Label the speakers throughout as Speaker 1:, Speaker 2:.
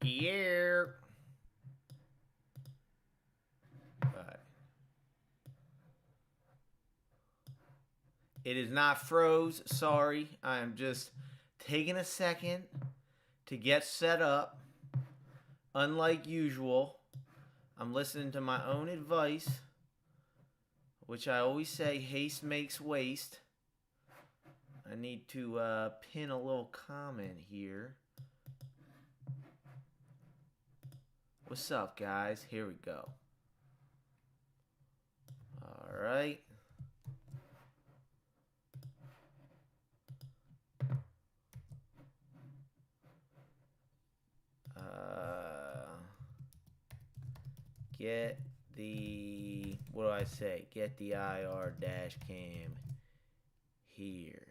Speaker 1: Yeah. Alright. It is not froze. Sorry. I'm just taking a second to get set up. Unlike usual, I'm listening to my own advice, which I always say haste makes waste. I need to pin a little comment here. What's up, guys? Here we go. All right. Get the, what do I say? Get the IR dash cam here.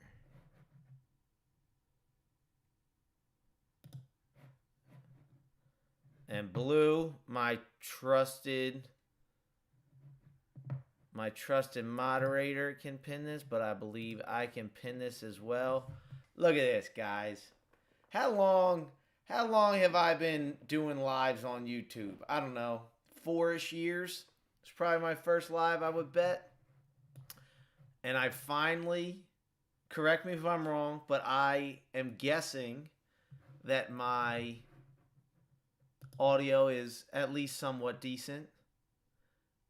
Speaker 1: And Blue, my trusted moderator, can pin this, but I believe I can pin this as well. Look at this, guys. How long have I been doing lives on YouTube? I don't know, 4-ish years. It's probably my first live, I would bet. And I finally, correct me if I'm wrong, but I am guessing that my audio is at least somewhat decent.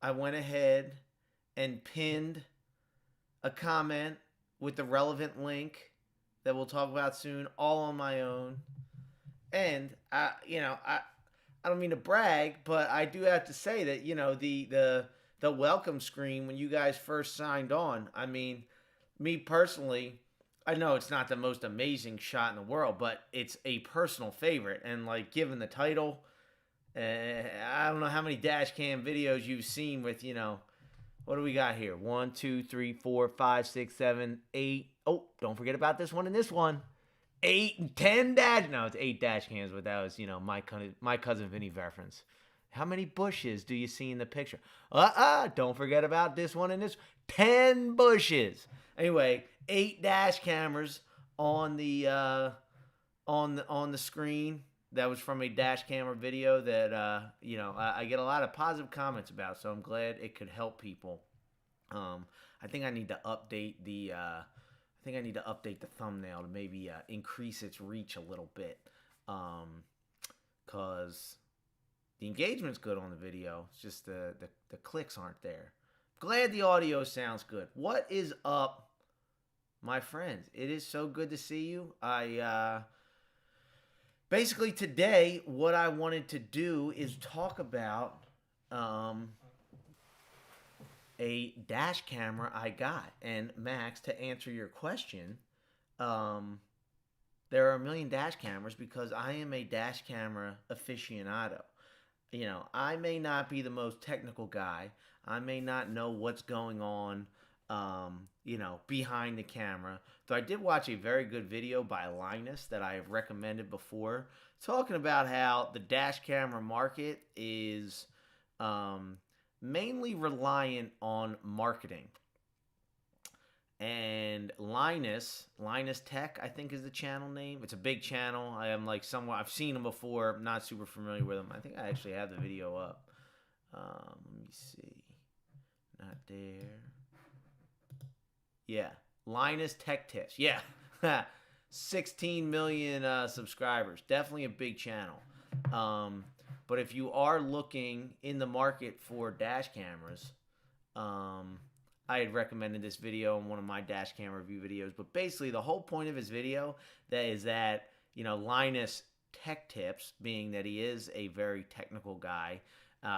Speaker 1: I went ahead and pinned a comment with the relevant link that we'll talk about soon, all on my own. And I don't mean to brag, but I do have to say that, the welcome screen when you guys first signed on, I mean, me personally, I know it's not the most amazing shot in the world, but it's a personal favorite. And like, given the title, I don't know how many dash cam videos you've seen with, what do we got here? 1, 2, 3, 4, 5, 6, 7, 8. Oh, don't forget about this one and this one. 8 and 10 dash. No, it's 8 dash cams, but that was, my cousin Vinny reference. How many bushes do you see in the picture? Don't forget about this one and this. 10 bushes. Anyway, 8 dash cameras on the on the screen. That was from a dash camera video that I get a lot of positive comments about, so I'm glad it could help people. I think I need to update the thumbnail to maybe increase its reach a little bit, because the engagement's good on the video. It's just the clicks aren't there. Glad the audio sounds good. What is up, my friends? It is so good to see you. Basically, today, what I wanted to do is talk about a dash camera I got. And Max, to answer your question, there are a million dash cameras because I am a dash camera aficionado. I may not be the most technical guy. I may not know what's going on, behind the camera. Though I did watch a very good video by Linus that I have recommended before, talking about how the dash camera market is mainly reliant on marketing. And Linus Tech, I think is the channel name. It's a big channel. I am like somewhat, I've seen him before. I'm not super familiar with him. I think I actually have the video up. Let me see. Not there. Yeah, Linus Tech Tips. Yeah, 16 million subscribers. Definitely a big channel. But if you are looking in the market for dash cameras, I had recommended this video in one of my dash cam review videos. But basically, the whole point of his video is that Linus Tech Tips, being that he is a very technical guy,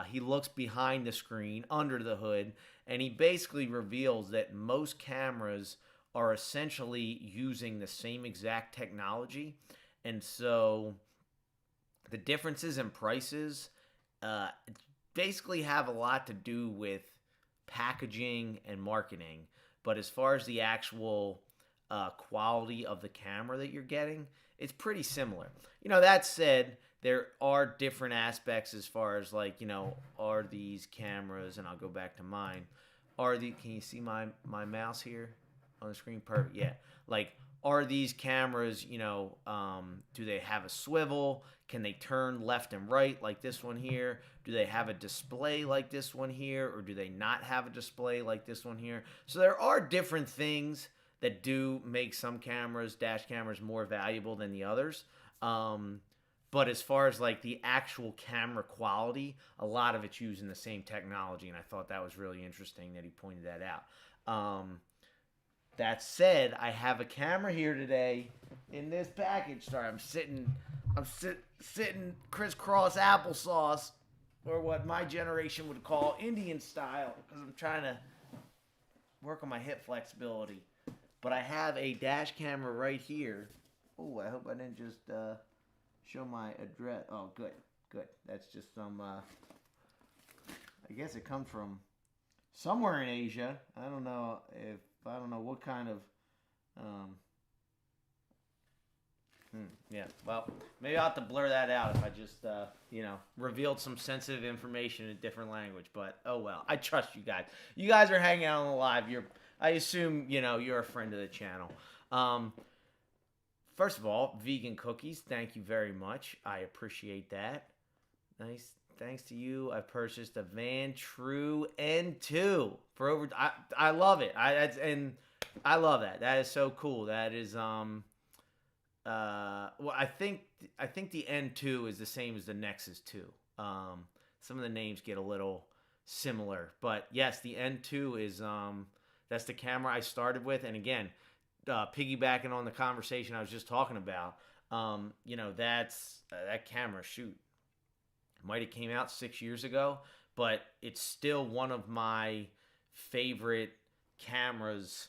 Speaker 1: he looks behind the screen, under the hood, and he basically reveals that most cameras are essentially using the same exact technology. And so the differences in prices basically have a lot to do with packaging and marketing. But as far as the actual quality of the camera that you're getting, it's pretty similar. That said, there are different aspects as far as are these cameras, and I'll go back to mine. Can you see my mouse here on the screen? Perfect. Yeah. are these cameras, do they have a swivel? Can they turn left and right like this one here? Do they have a display like this one here? Or do they not have a display like this one here? So there are different things that do make some cameras, dash cameras, more valuable than the others. But as far as like the actual camera quality, a lot of it's using the same technology. And I thought that was really interesting that he pointed that out. That said, I have a camera here today in this package. Sorry, I'm sitting crisscross applesauce, or what my generation would call Indian style, because I'm trying to work on my hip flexibility. But I have a dash camera right here. Oh, I hope I didn't just show my address. Oh, good. That's just some, I guess it comes from somewhere in Asia. I don't know what kind of, yeah, well, maybe I'll have to blur that out if I just, revealed some sensitive information in a different language, but oh well. I trust you guys. You guys are hanging out on the live. I assume, you're a friend of the channel. First of all, vegan cookies, thank you very much. I appreciate that. Nice. Thanks to you, I purchased a Van True N2 for over. I love it. I love that. That is so cool. That is well, I think the N2 is the same as the Nexus 2. Some of the names get a little similar, but yes, the N2 is that's the camera I started with, and again, piggybacking on the conversation I was just talking about, that's that camera. Shoot, might have came out 6 years ago, but it's still one of my favorite cameras.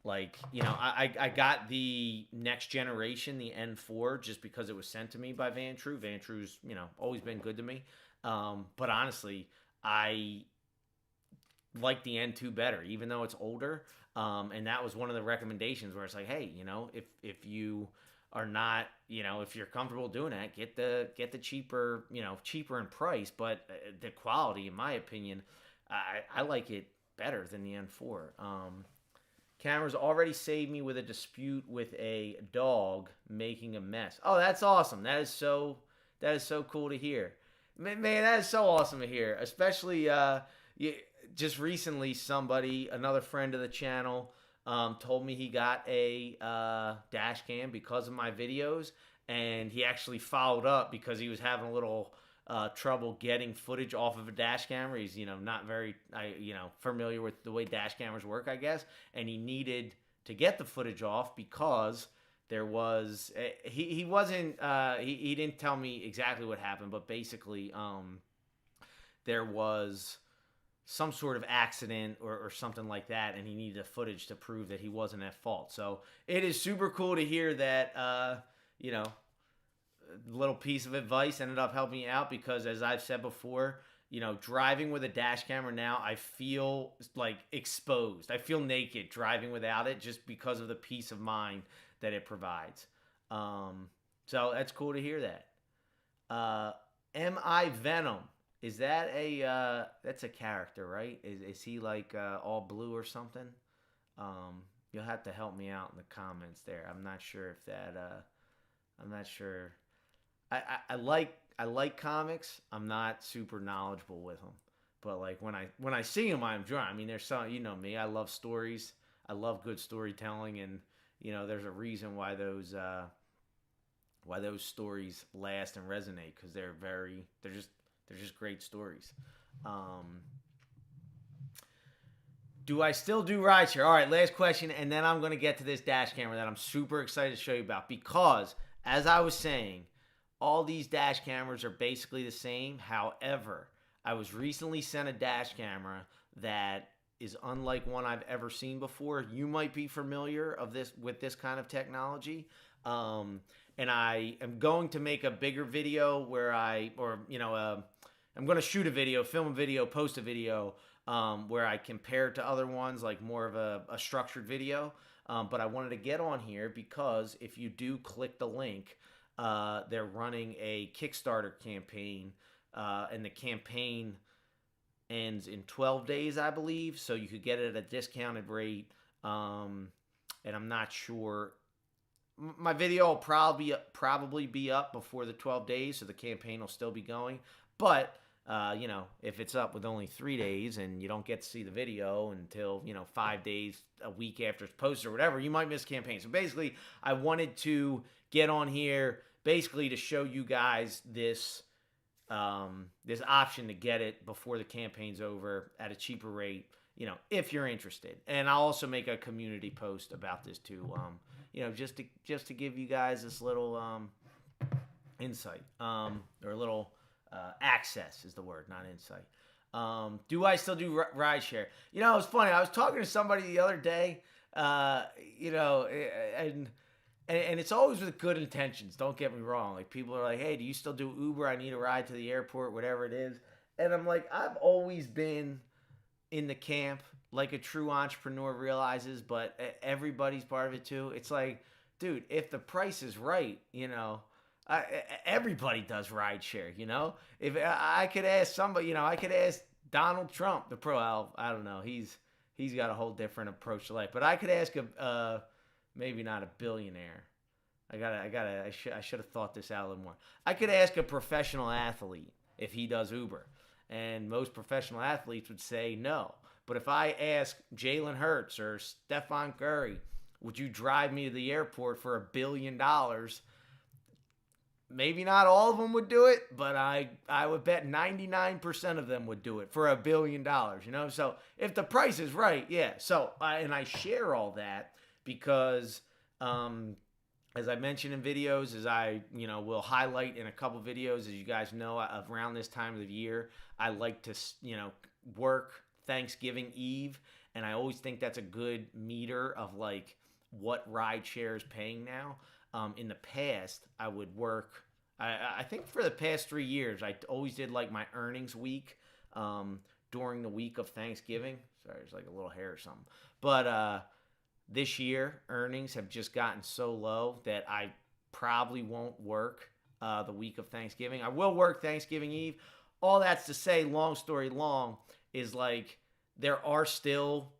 Speaker 1: Like, I got the next generation, the N4, just because it was sent to me by Van True. Van True's, always been good to me. But honestly, I like the N2 better, even though it's older. And that was one of the recommendations where it's like, hey, if you are not, if you're comfortable doing that, get the cheaper, cheaper in price, but the quality, in my opinion, I like it better than the N4. Cameras already saved me with a dispute with a dog making a mess. Oh, that's awesome. That is so cool to hear. Man, that is so awesome to hear. Especially just recently, another friend of the channel, told me he got a dash cam because of my videos, and he actually followed up because he was having a little trouble getting footage off of a dash camera. He's not very familiar with the way dash cameras work, I guess, and he needed to get the footage off because there was he didn't tell me exactly what happened, but basically there was some sort of accident or something like that, and he needed the footage to prove that he wasn't at fault. So it is super cool to hear that little piece of advice ended up helping me out, because as I've said before, driving with a dash camera now, I feel like exposed. I feel naked driving without it, just because of the peace of mind that it provides. So that's cool to hear that. M.I. Venom. Is that that's a character, right? Is he like all blue or something? You'll have to help me out in the comments there. I'm not sure if that, I'm not sure. I like comics. I'm not super knowledgeable with them, but like when I see them, I'm drawn. I mean, there's some, me. I love stories. I love good storytelling, and there's a reason why those stories last and resonate, because they're just great stories. Do I still do rideshare? All right, last question, and then I'm going to get to this dash camera that I'm super excited to show you about, because as I was saying, all these dash cameras are basically the same. However, I was recently sent a dash camera that is unlike one I've ever seen before. You might be familiar with this kind of technology. And I am going to make a bigger video where I'm going to shoot a video, film a video, post a video where I compare it to other ones, like more of a structured video. But I wanted to get on here because if you do click the link, they're running a Kickstarter campaign, and the campaign ends in 12 days, I believe. So you could get it at a discounted rate. And I'm not sure my video will probably be up before the 12 days, so the campaign will still be going. But if it's up with only 3 days and you don't get to see the video until 5 days, a week after it's posted or whatever, you might miss campaign. So basically, I wanted to get on here basically to show you guys this option to get it before the campaign's over at a cheaper rate. If you're interested. And I'll also make a community post about this too. Just to give you guys this little insight, or a little access is the word, not insight. Do I still do rideshare? It was funny. I was talking to somebody the other day, and it's always with good intentions. Don't get me wrong. Like, people are like, hey, do you still do Uber? I need a ride to the airport, whatever it is. And I'm like, I've always been in the camp like a true entrepreneur realizes, but everybody's part of it too. It's like, dude, if the price is right, everybody does rideshare. If I could ask somebody, I could ask Donald Trump, the pro. I don't know. He's got a whole different approach to life. But I could ask maybe not a billionaire. I should have thought this out a little more. I could ask a professional athlete if he does Uber. And most professional athletes would say no. But if I ask Jalen Hurts or Stephon Curry, would you drive me to the airport for $1 billion? Maybe not all of them would do it, but I would bet 99% of them would do it for $1 billion, So if the price is right, yeah. So, and I share all that because, as I mentioned in videos, as I, will highlight in a couple videos, as you guys know, around this time of the year, I like to, work Thanksgiving Eve. And I always think that's a good meter of like what rideshare is paying now. In the past, I would work, I think for the past 3 years, I always did like my earnings week during the week of Thanksgiving. Sorry, there's like a little hair or something. But this year, earnings have just gotten so low that I probably won't work the week of Thanksgiving. I will work Thanksgiving Eve. All that's to say, long story long, is like there are still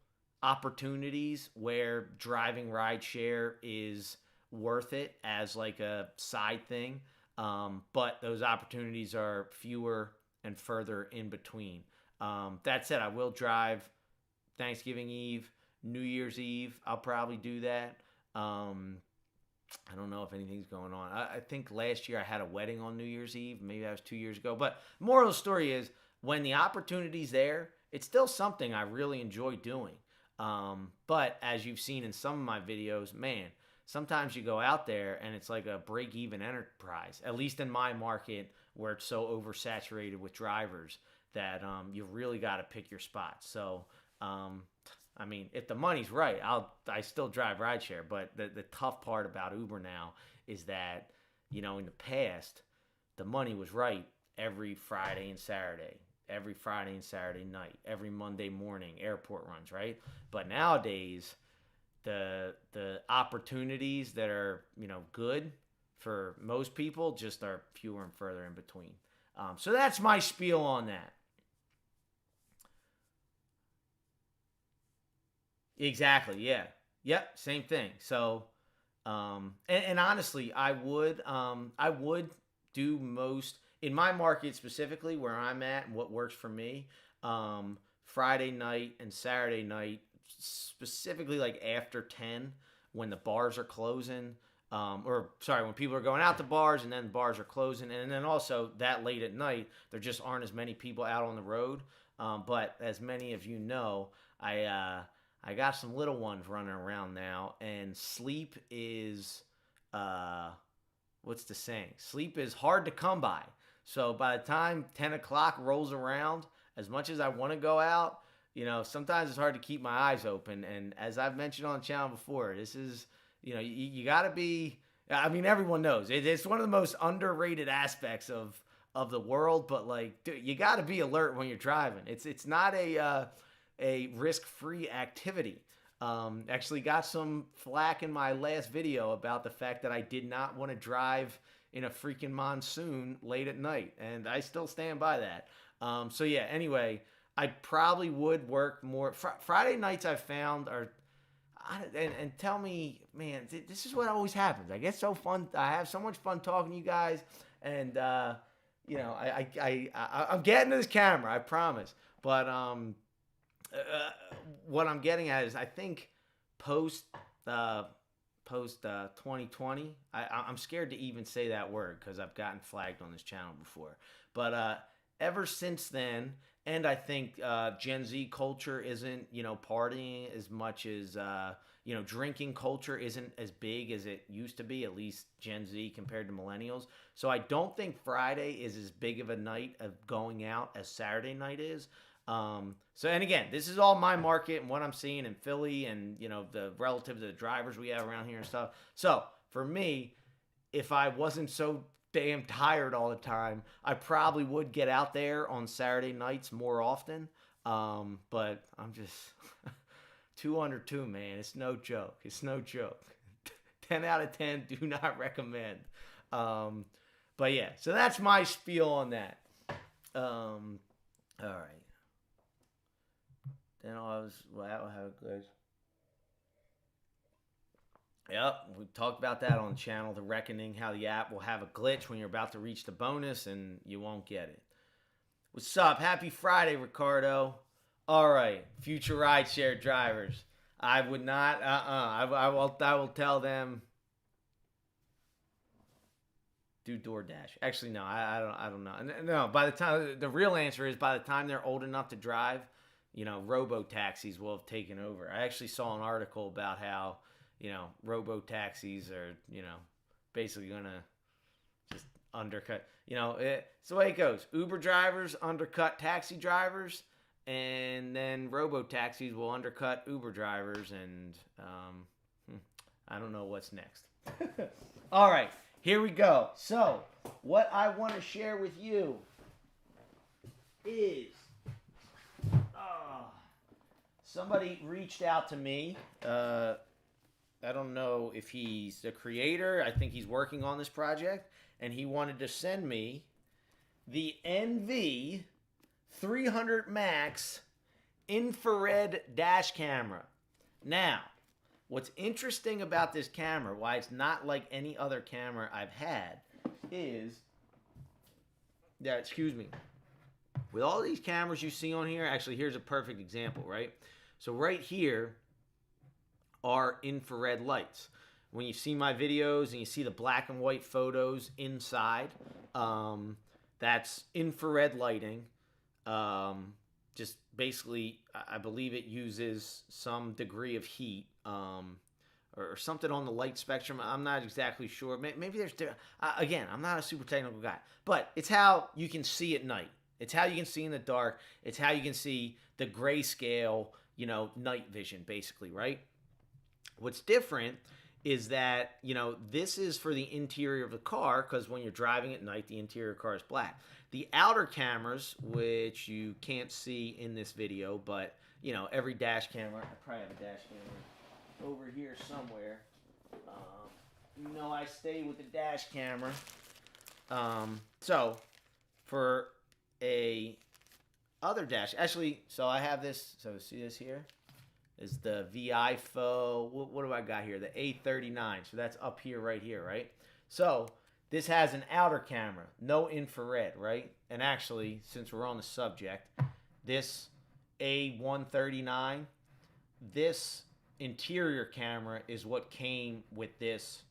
Speaker 1: opportunities where driving rideshare is worth it as like a side thing. But those opportunities are fewer and further in between. That said, I will drive Thanksgiving Eve, New Year's Eve. I'll probably do that. I don't know if anything's going on. I think last year I had a wedding on New Year's Eve. Maybe that was 2 years ago. But moral of the story is, when the opportunity's there, it's still something I really enjoy doing. But as you've seen in some of my videos, man, sometimes you go out there and it's like a break-even enterprise, at least in my market where it's so oversaturated with drivers that you really got to pick your spots. So, if the money's right, I still drive rideshare. But the tough part about Uber now is that, in the past, the money was right every Friday and Saturday, every Friday and Saturday night, every Monday morning, airport runs, right? But nowadays, the opportunities that are, good for most people just are fewer and further in between. So that's my spiel on that. Exactly. Yeah. Yep. Same thing. So, and honestly, I would do most in my market specifically where I'm at and what works for me. Friday night and Saturday night, specifically like after 10 when the bars are closing, when people are going out to bars and then bars are closing. And then also that late at night, there just aren't as many people out on the road. But as many of you know, I got some little ones running around now, and sleep is, what's the saying? Sleep is hard to come by. So by the time 10 o'clock rolls around, as much as I want to go out, sometimes it's hard to keep my eyes open. And as I've mentioned on the channel before, this is, you got to be, everyone knows. It's one of the most underrated aspects of the world, but like, dude, you got to be alert when you're driving. It's not a risk-free activity. Actually got some flack in my last video about the fact that I did not want to drive in a freaking monsoon late at night, and I still stand by that. So yeah, anyway, I probably would work more. Friday nights I've found And tell me, man, this is what always happens. I get so fun. I have so much fun talking to you guys, and I'm getting to this camera. I promise. But what I'm getting at is, I think post 2020, I'm scared to even say that word because I've gotten flagged on this channel before. But ever since then, and I think Gen Z culture isn't, partying as much as, drinking culture isn't as big as it used to be, at least Gen Z compared to millennials. So I don't think Friday is as big of a night of going out as Saturday night is. And again, this is all my market and what I'm seeing in Philly and, the relative to the drivers we have around here and stuff. So for me, if I wasn't so damn tired all the time, I probably would get out there on Saturday nights more often. But I'm just 2 under 2, man. It's no joke. It's no joke. 10 out of 10, do not recommend. But yeah, so that's my spiel on that. All right. Then I was, wow, how it goes. Yep, we talked about that on the channel, The Reckoning, how the app will have a glitch when you're about to reach the bonus and you won't get it. What's up? Happy Friday, Ricardo. All right, future rideshare drivers. I would not, I will tell them, do DoorDash. Actually, no, I don't know. No, by the time, the real answer is by the time they're old enough to drive, robo-taxis will have taken over. I actually saw an article about how, robo-taxis are, basically going to just undercut. It's the way it goes. Uber drivers undercut taxi drivers, and then robo-taxis will undercut Uber drivers, and I don't know what's next. All right, here we go. So, what I want to share with you is somebody reached out to me. I don't know if he's the creator. I think he's working on this project. And he wanted to send me the NV 300 Max infrared dash camera. Now, what's interesting about this camera, why it's not like any other camera I've had, is that, with all these cameras you see on here, actually, here's a perfect example, right? So right here are infrared lights. When you see my videos and you see the black and white photos inside, that's infrared lighting. Just basically, I believe it uses some degree of heat, or something on the light spectrum. I'm not exactly sure. Maybe there's, again, I'm not a super technical guy, but it's how you can see at night. It's how you can see in the dark. It's how you can see the grayscale, night vision, basically, right? What's different is that, this is for the interior of the car, because when you're driving at night, the interior car is black. The outer cameras, which you can't see in this video, but, every dash camera, I probably have a dash camera over here somewhere. I stay with the dash camera. So, for a other dash, actually, so I have this, so see this here? Is the VIFO, what do I got here? The A39, so that's up here, right here, right? So, this has an outer camera, no infrared, right? And actually, since we're on the subject, this A139, this interior camera is what came with this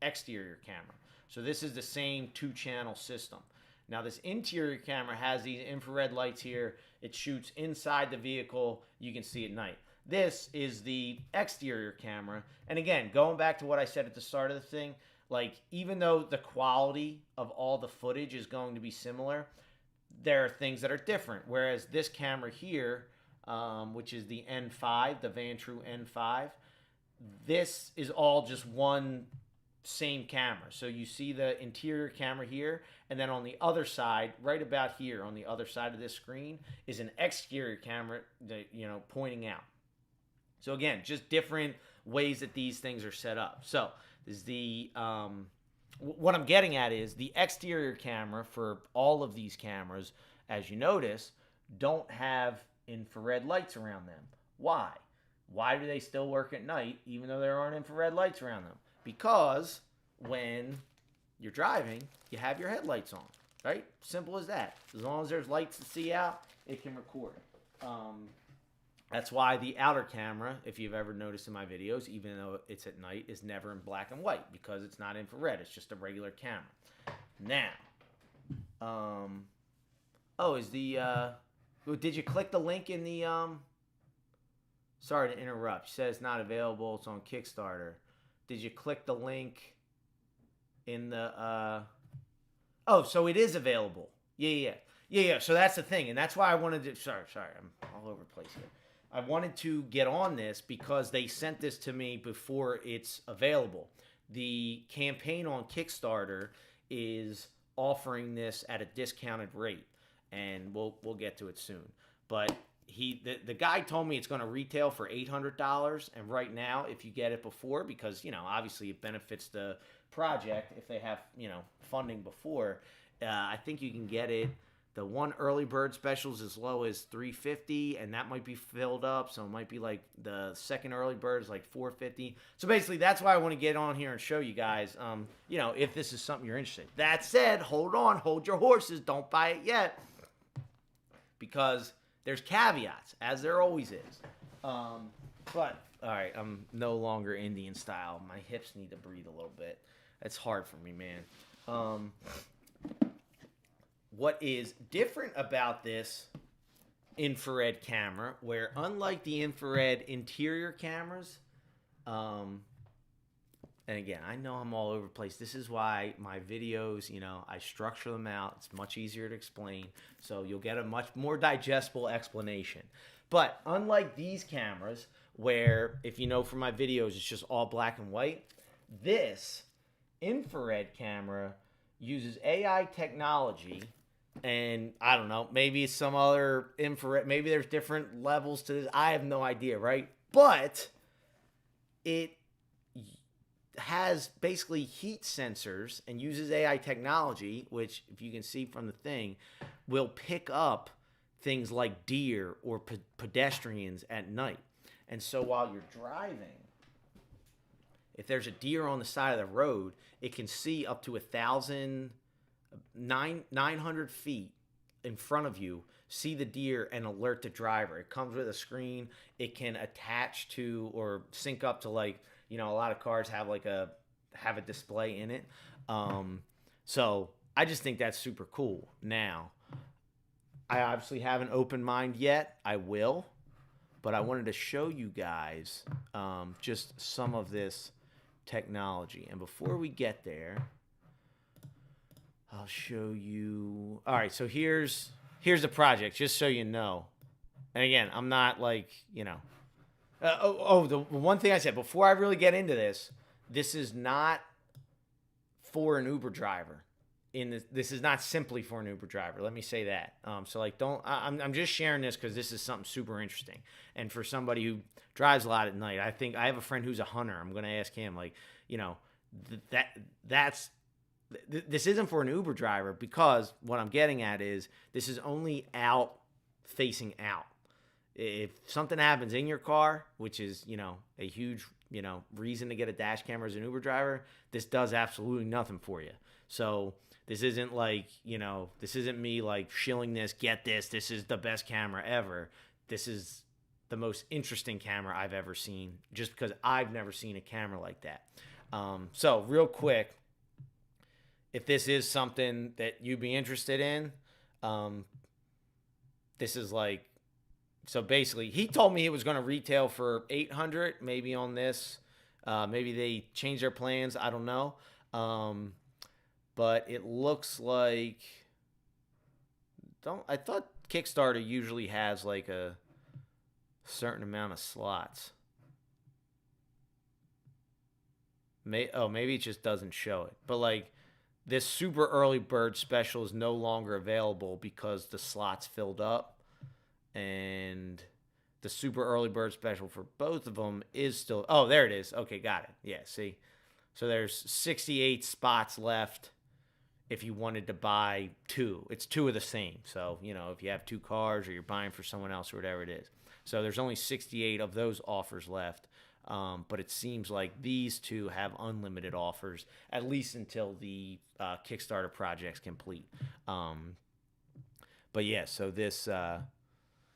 Speaker 1: exterior camera. So this is the same 2-channel system. Now this interior camera has these infrared lights here. It shoots inside the vehicle. You can see at night. This is the exterior camera. And again, going back to what I said at the start of the thing, like, even though the quality of all the footage is going to be similar, there are things that are different. Whereas this camera here, which is the N5, the Vantrue N5, this is all just one same camera. So you see the interior camera here, and then on the other side, right about here on the other side of this screen, is an exterior camera that, pointing out. So again, just different ways that these things are set up. So is the what I'm getting at is the exterior camera for all of these cameras, as you notice, don't have infrared lights around them. Why? Why do they still work at night even though there aren't infrared lights around them? Because when you're driving, you have your headlights on, right? Simple as that. As long as there's lights to see out, it can record. That's why the outer camera, if you've ever noticed in my videos, even though it's at night, is never in black and white because it's not infrared. It's just a regular camera. Now, did you click the link in the, sorry to interrupt. It says not available. It's on Kickstarter. Did you click the link in the, so it is available. Yeah. So that's the thing. And that's why I wanted to, sorry, I'm all over the place here. I wanted to get on this because they sent this to me before it's available. The campaign on Kickstarter is offering this at a discounted rate, and we'll get to it soon. But the guy told me it's going to retail for $800, and right now, if you get it before, because obviously it benefits the project if they have funding before, I think you can get it. The one early bird special is as low as $350, and that might be filled up, so it might be like the second early bird is like $450. So basically, that's why I want to get on here and show you guys, if this is something you're interested in. That said, hold your horses, don't buy it yet, because there's caveats, as there always is. But all right, I'm no longer Indian style. My hips need to breathe a little bit. It's hard for me, man. What is different about this infrared camera, where unlike the infrared interior cameras, and again, I know I'm all over the place. This is why my videos, I structure them out. It's much easier to explain, so you'll get a much more digestible explanation. But unlike these cameras, where if you know from my videos, it's just all black and white, this infrared camera uses AI technology. And I don't know, maybe it's some other infrared, maybe there's different levels to this. I have no idea, right? But it has basically heat sensors and uses AI technology, which, if you can see from the thing, will pick up things like deer or pedestrians at night. And so while you're driving, if there's a deer on the side of the road, it can see up to 900 feet in front of you, see the deer and alert the driver. It comes with a screen. It can attach to or sync up to, like, a lot of cars have a display in it. So I just think that's super cool. Now, I obviously haven't opened mine yet. I will, but I wanted to show you guys just some of this technology. And before we get there, I'll show you. All right, so here's the project, just so you know. And again, I'm not like, the one thing I said, before I really get into this is not for an Uber driver. This is not simply for an Uber driver. Let me say that. So I'm just sharing this because this is something super interesting. And for somebody who drives a lot at night, I think I have a friend who's a hunter. I'm going to ask him, this isn't for an Uber driver, because what I'm getting at is this is only facing out. If something happens in your car, which is, a huge, reason to get a dash camera as an Uber driver, this does absolutely nothing for you. So this isn't like, this isn't me like shilling this, get this is the best camera ever. This is the most interesting camera I've ever seen, just because I've never seen a camera like that. So real quick, if this is something that you'd be interested in, this is so basically, he told me it was going to retail for $800, maybe on this. Maybe they changed their plans. I don't know. But it looks like, I thought Kickstarter usually has like a certain amount of slots. Maybe it just doesn't show it. But this super early bird special is no longer available because the slots filled up, and the super early bird special for both of them is still, there it is. Okay, got it. Yeah, see? So there's 68 spots left if you wanted to buy two. It's two of the same. So, if you have two cars or you're buying for someone else or whatever it is.
Speaker 2: So there's only 68 of those offers left. But it seems like these two have unlimited offers, at least until the Kickstarter project's complete. But yeah, so this,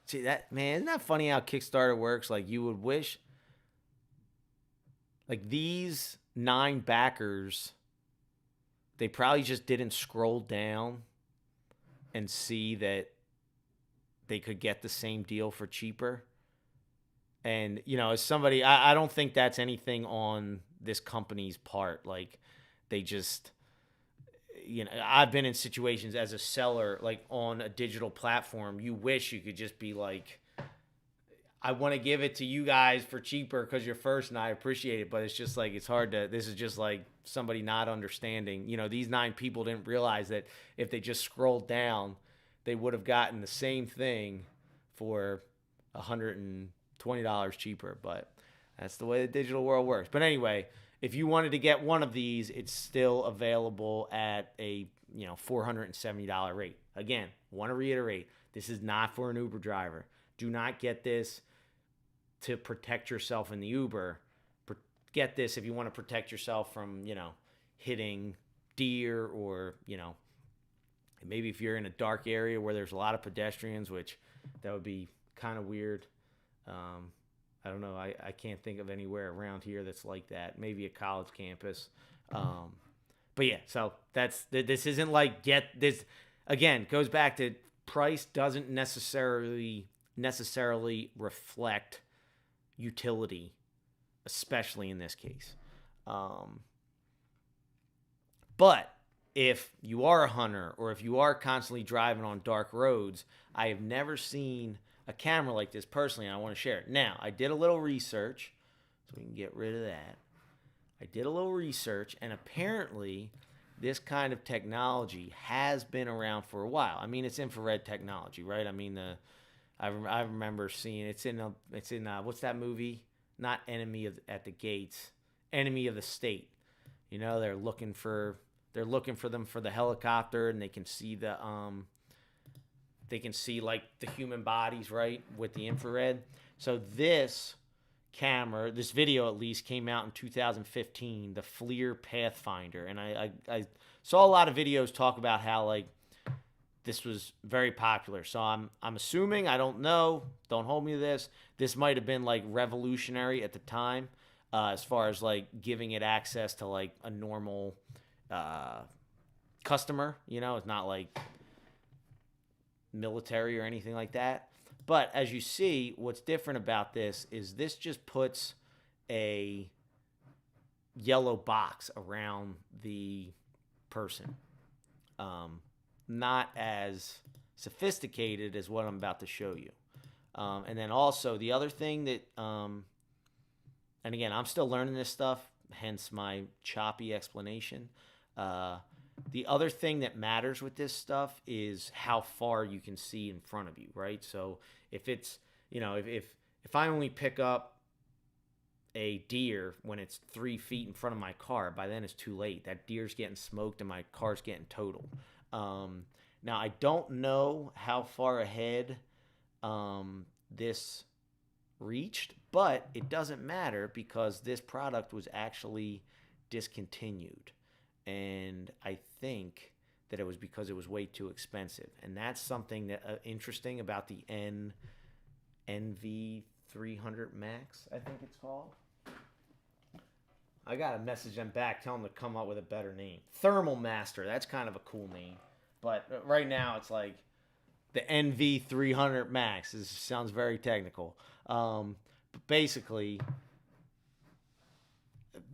Speaker 2: see that, man, isn't that funny how Kickstarter works? Like, you would wish, like, these 9 backers, they probably just didn't scroll down and see that they could get the same deal for cheaper. And, as somebody, I don't think that's anything on this company's part. Like, they just, I've been in situations as a seller, like on a digital platform, you wish you could just be like, I want to give it to you guys for cheaper because you're first and I appreciate it. But it's just like, it's hard to, this is just like somebody not understanding. These 9 people didn't realize that if they just scrolled down, they would have gotten the same thing for $120 cheaper. But that's the way the digital world works. But anyway, if you wanted to get one of these, it's still available at a $470 rate. Again, want to reiterate, this is not for an Uber driver. Do not get this to protect yourself in the Uber. Get this if you want to protect yourself from, hitting deer, or, maybe if you're in a dark area where there's a lot of pedestrians, which that would be kind of weird. I don't know. I can't think of anywhere around here that's like that. Maybe a college campus. But yeah, so this isn't like, get this. Again, goes back to price doesn't necessarily reflect utility, especially in this case. But if you are a hunter, or if you are constantly driving on dark roads, I have never seen a camera like this personally, and I want to share it. Now, I did a little research, so we can get rid of that. I did a little research, and apparently this kind of technology has been around for a while. I mean, it's infrared technology, right? I mean, I remember seeing it's in what's that movie? Not Enemy at the Gates, Enemy of the State. They're looking for them for the helicopter, and they can see like the human bodies, right, with the infrared. So this camera, this video at least, came out in 2015, the FLIR Pathfinder. And I saw a lot of videos talk about how, like, this was very popular. So I'm assuming, I don't know, don't hold me to this, this might have been like revolutionary at the time, as far as like giving it access to like a normal customer. It's not like military or anything like that. But as you see, what's different about this is this just puts a yellow box around the person. Not as sophisticated as what I'm about to show you. And then also the other thing that, and again, I'm still learning this stuff, hence my choppy explanation. The other thing that matters with this stuff is how far you can see in front of you, right? So if it's, if I only pick up a deer when it's 3 feet in front of my car, by then it's too late. That deer's getting smoked and my car's getting totaled. Now, I don't know how far ahead this reached, but it doesn't matter because this product was actually discontinued. And I think that it was because it was way too expensive. And that's something that interesting about the NV300 Max, I think it's called. I got to message them back, tell them to come up with a better name. Thermal Master, that's kind of a cool name. But right now it's like the NV300 Max. This sounds very technical. But basically,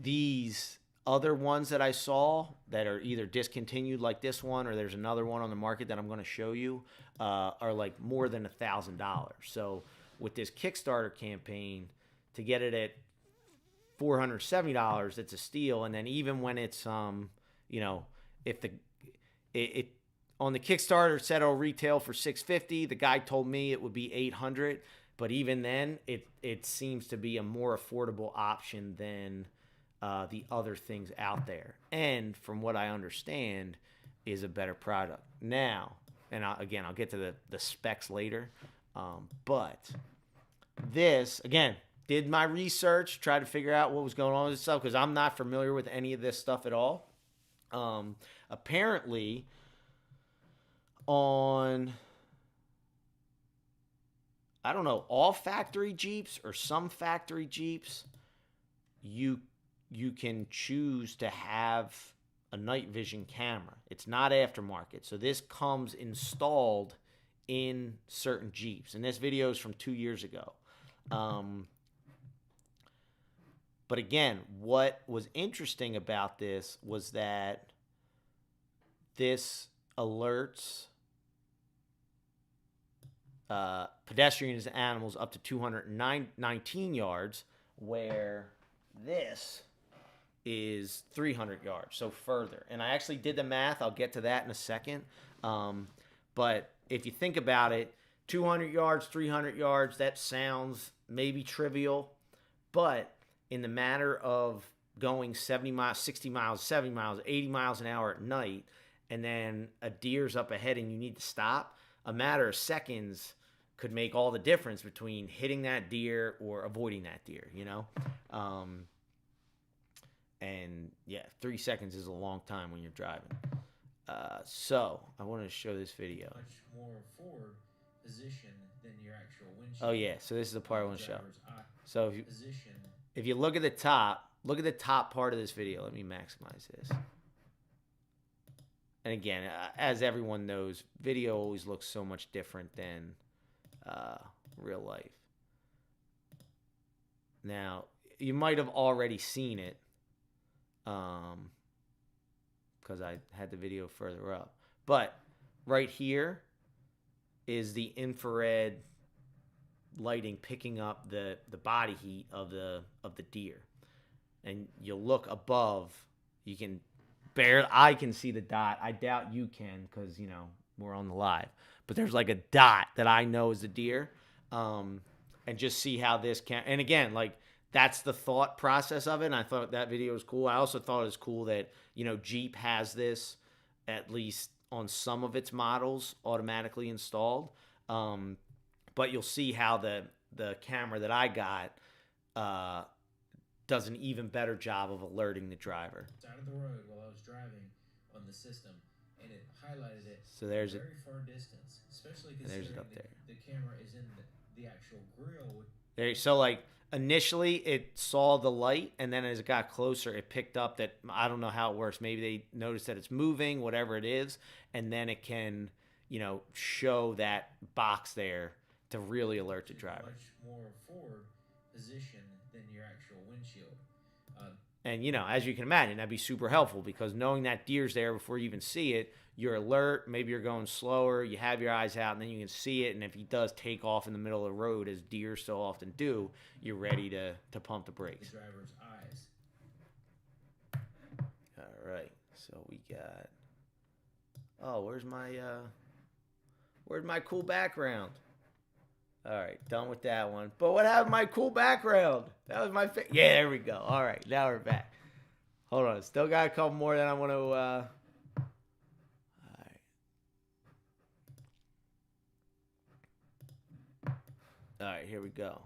Speaker 2: these other ones that I saw that are either discontinued like this one, or there's another one on the market that I'm going to show you, are like more than $1,000. So with this Kickstarter campaign, to get it at $470, it's a steal. And then even when it's if it on the Kickstarter it said it'll retail for $650, the guy told me it would be $800. But even then, it seems to be a more affordable option than the other things out there, and from what I understand, is a better product. Now, and I'll get to the specs later, but this, again, did my research, tried to figure out what was going on with this stuff because I'm not familiar with any of this stuff at all. Apparently, on, I don't know, all factory Jeeps or some factory Jeeps, you can choose to have a night vision camera. It's not aftermarket. So this comes installed in certain Jeeps. And this video is from 2 years ago. But again, what was interesting about this was that this alerts pedestrians and animals up to 219 yards, where this is 300 yards, so further. And I actually did the math. I'll get to that in a second. But if you think about it, 200 yards, 300 yards, that sounds maybe trivial. But in the matter of going 70 miles, 60 miles, 70 miles, 80 miles an hour at night, and then a deer's up ahead and you need to stop, a matter of seconds could make all the difference between hitting that deer or avoiding that deer, you know? And yeah, 3 seconds is a long time when you're driving. So I wanted to show this video.
Speaker 3: Much more forward position than your actual windshield.
Speaker 2: Oh yeah, so this is the part I want to show. So if you look at the top part of this video. Let me maximize this. And again, as everyone knows, video always looks so much different than real life. Now, you might have already seen it because I had the video further up. But right here is the infrared lighting picking up the body heat of the deer. And you'll look above, you can I can see the dot. I doubt you can because, you know, we're on the live. But there's like a dot that I know is a deer. And just see how this can. And again, like, that's the thought process of it. And I thought that video was cool. I also thought it was cool that, you know, Jeep has this, at least on some of its models, automatically installed. But you'll see how the camera that I got does an even better job of alerting the driver.
Speaker 3: Side of the road while I was driving on the system, and it highlighted it.
Speaker 2: So there's
Speaker 3: very far distance, especially considering the camera is in the actual grill.
Speaker 2: There, so like initially it saw the light, and then as it got closer, it picked up that, I don't know how it works. Maybe they noticed that it's moving, whatever it is, and then it can, you know, show that box there to really alert the driver.
Speaker 3: Much more forward position than your actual windshield.
Speaker 2: And, you know, as you can imagine, that'd be super helpful because knowing that deer's there before you even see it, you're alert, maybe you're going slower, you have your eyes out, and then you can see it, and if he does take off in the middle of the road, as deer so often do, you're ready to pump the brakes.
Speaker 3: The driver's eyes.
Speaker 2: All right, so we got... Oh, where's my cool background? All right, done with that one. But what happened to my cool background? That was my yeah, there we go. All right, now we're back. Hold on, still got a couple more that I want to... All right, here we go.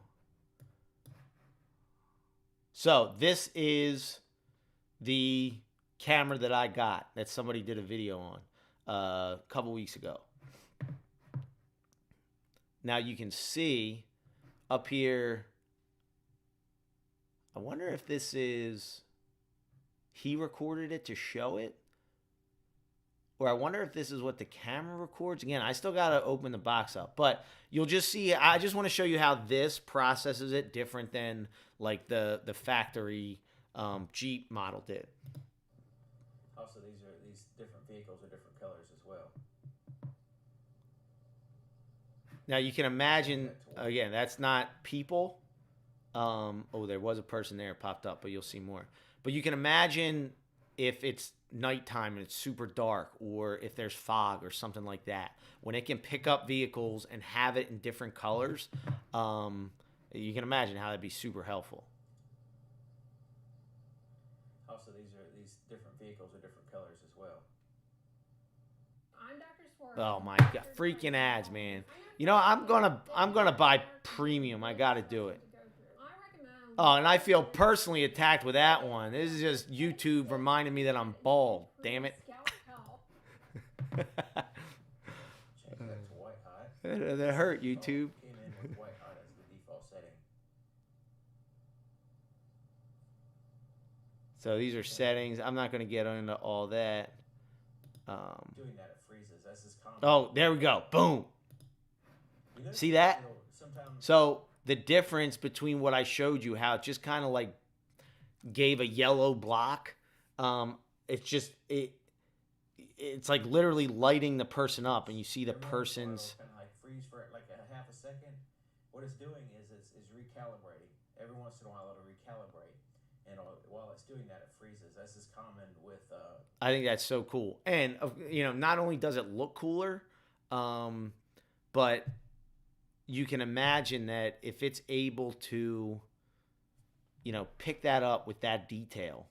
Speaker 2: So this is the camera that I got that somebody did a video on a couple weeks ago. Now you can see up here, I wonder if this is, he recorded it to show it, or I wonder if this is what the camera records. Again, I still got to open the box up, but you'll just see, I just want to show you how this processes it different than like the factory Jeep model did.
Speaker 4: Also, these different vehicles are different colors as well.
Speaker 2: Now you can imagine, again, that's not people. Oh, there was a person there, it popped up, but you'll see more. But you can imagine if it's nighttime and it's super dark, or if there's fog or something like that, when it can pick up vehicles and have it in different colors, you can imagine how that'd be super helpful.
Speaker 4: Also, these different vehicles are different colors as well.
Speaker 2: Oh my god, freaking ads, man. You know, I'm gonna buy premium. I gotta do it. Oh, and I feel personally attacked with that one. This is just YouTube reminding me that I'm bald. Damn it.
Speaker 4: Change that to white hot.
Speaker 2: That hurt, YouTube.
Speaker 4: Came in with white hot as the default setting.
Speaker 2: So these are settings. I'm not gonna get into all that.
Speaker 4: Doing that it freezes. That's his common.
Speaker 2: Oh, there we go. Boom. See that? So the difference between what I showed you, how it just kind of like gave a yellow block. It's just it's like literally lighting the person up, and you see the person's
Speaker 4: kind of like freeze for like a half a second. What it's doing is recalibrating. Every once in a while it'll recalibrate, and while it's doing that, it freezes. That's as common with.
Speaker 2: I think that's so cool, and you know, not only does it look cooler, but you can imagine that if it's able to, you know, pick that up with that detail,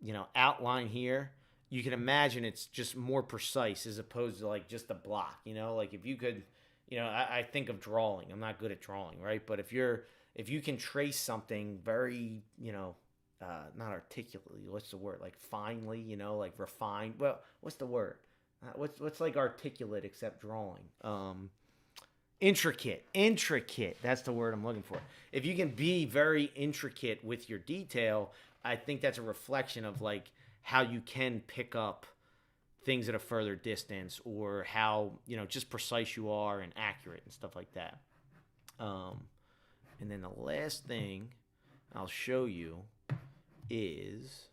Speaker 2: you know, outline here, you can imagine it's just more precise as opposed to like just a block, you know, like if you could, you know, I think of drawing. I'm not good at drawing, right? But if you can trace something very, you know, not articulately, what's the word? Like finely, you know, like refined. Well, what's the word? What's like articulate except drawing? Intricate. That's the word I'm looking for. If you can be very intricate with your detail, I think that's a reflection of like how you can pick up things at a further distance, or how, you know, just precise you are and accurate and stuff like that. And then the last thing I'll show you is,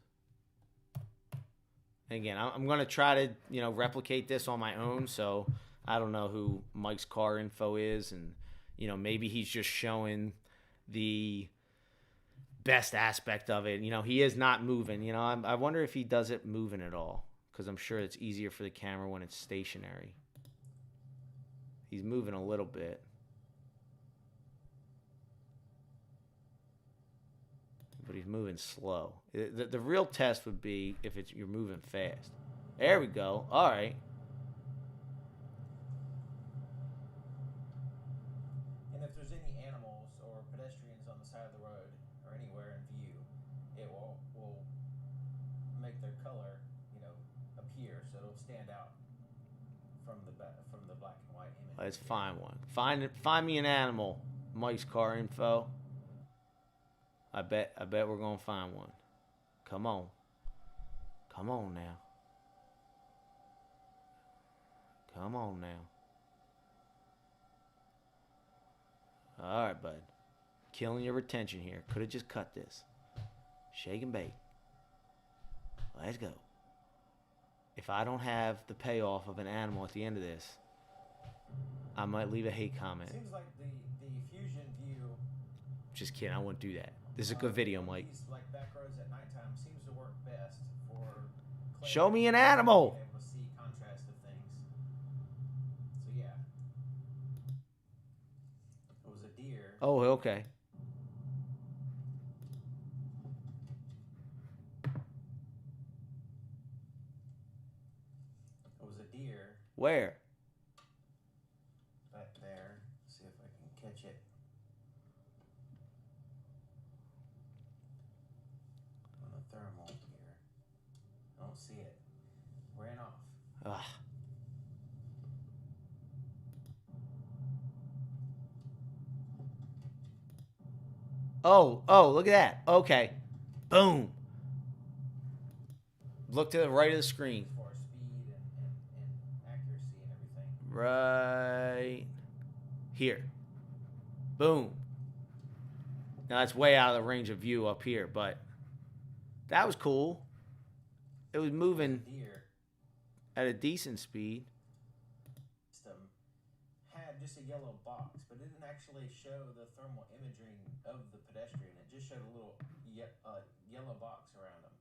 Speaker 2: again, I'm going to try to, you know, replicate this on my own. So I don't know who Mike's car info is, and, you know, maybe he's just showing the best aspect of it. You know, he is not moving. You know, I wonder if he does it moving at all, because I'm sure it's easier for the camera when it's stationary. He's moving a little bit. But he's moving slow. The real test would be if you're moving fast. There we go. All right.
Speaker 4: And if there's any animals or pedestrians on the side of the road or anywhere in view, it will make their color, you know, appear, so it'll stand out from the black and white image.
Speaker 2: Let's find one. Find me an animal. Mike's car info. I bet we're gonna find one. Come on. Come on now. Come on now. All right, bud. Killing your retention here. Could have just cut this. Shake and bake. Let's go. If I don't have the payoff of an animal at the end of this, I might leave a hate comment.
Speaker 4: Seems like the fusion view.
Speaker 2: Just kidding. I won't do that. This is a good video, Mike.
Speaker 4: These like back roads at nighttime seems to work best for.
Speaker 2: Show me an animal.
Speaker 4: Being able to see contrast of things. So yeah, it was a deer.
Speaker 2: Oh, okay.
Speaker 4: It was a deer.
Speaker 2: Where?
Speaker 4: Back there. See if I can catch it. On the thermal here. I don't see it. Ran off.
Speaker 2: Ugh. Oh, look at that. Okay. Boom. Look to the right of the screen.
Speaker 4: As far as speed and accuracy and everything.
Speaker 2: Right here. Boom. Now that's way out of the range of view up here, but that was cool. It was moving
Speaker 4: Deer
Speaker 2: at a decent speed.
Speaker 4: system had just a yellow box, but it didn't actually show the thermal imaging of the pedestrian. It just showed a little yellow box around them.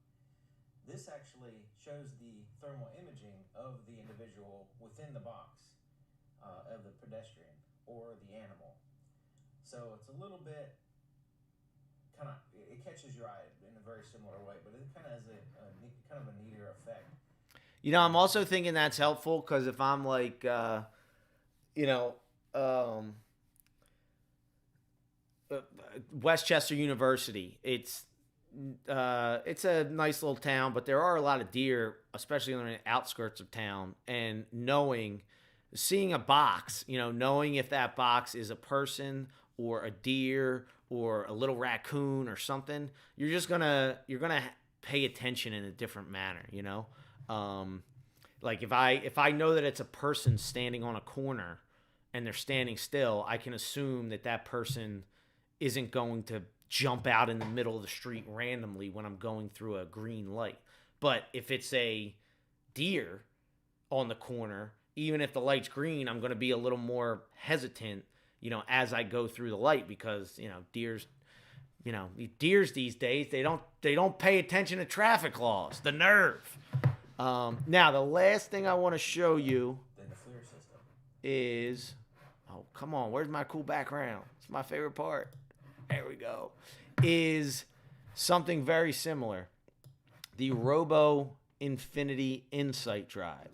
Speaker 4: This actually shows the thermal imaging of the individual within the box of the pedestrian or the animal. So it's a little bit it catches your eye in a very similar way, but it kind of has a neater effect.
Speaker 2: You know, I'm also thinking that's helpful because if I'm like, you know, Westchester University. It's a nice little town, but there are a lot of deer, especially on the outskirts of town. And seeing a box, knowing if that box is a person or a deer or a little raccoon or something, you're gonna pay attention in a different manner. Like if I know that it's a person standing on a corner and they're standing still, I can assume that person isn't going to jump out in the middle of the street randomly when I'm going through a green light. But if it's a deer on the corner, even if the light's green, I'm going to be a little more hesitant, as I go through the light, because, deers these days, they don't pay attention to traffic laws. The nerve. Now, the last thing I want to show you is, oh, come on, where's my cool background? It's my favorite part. There we go. Is something very similar. The Robo Infinity Insight Drive.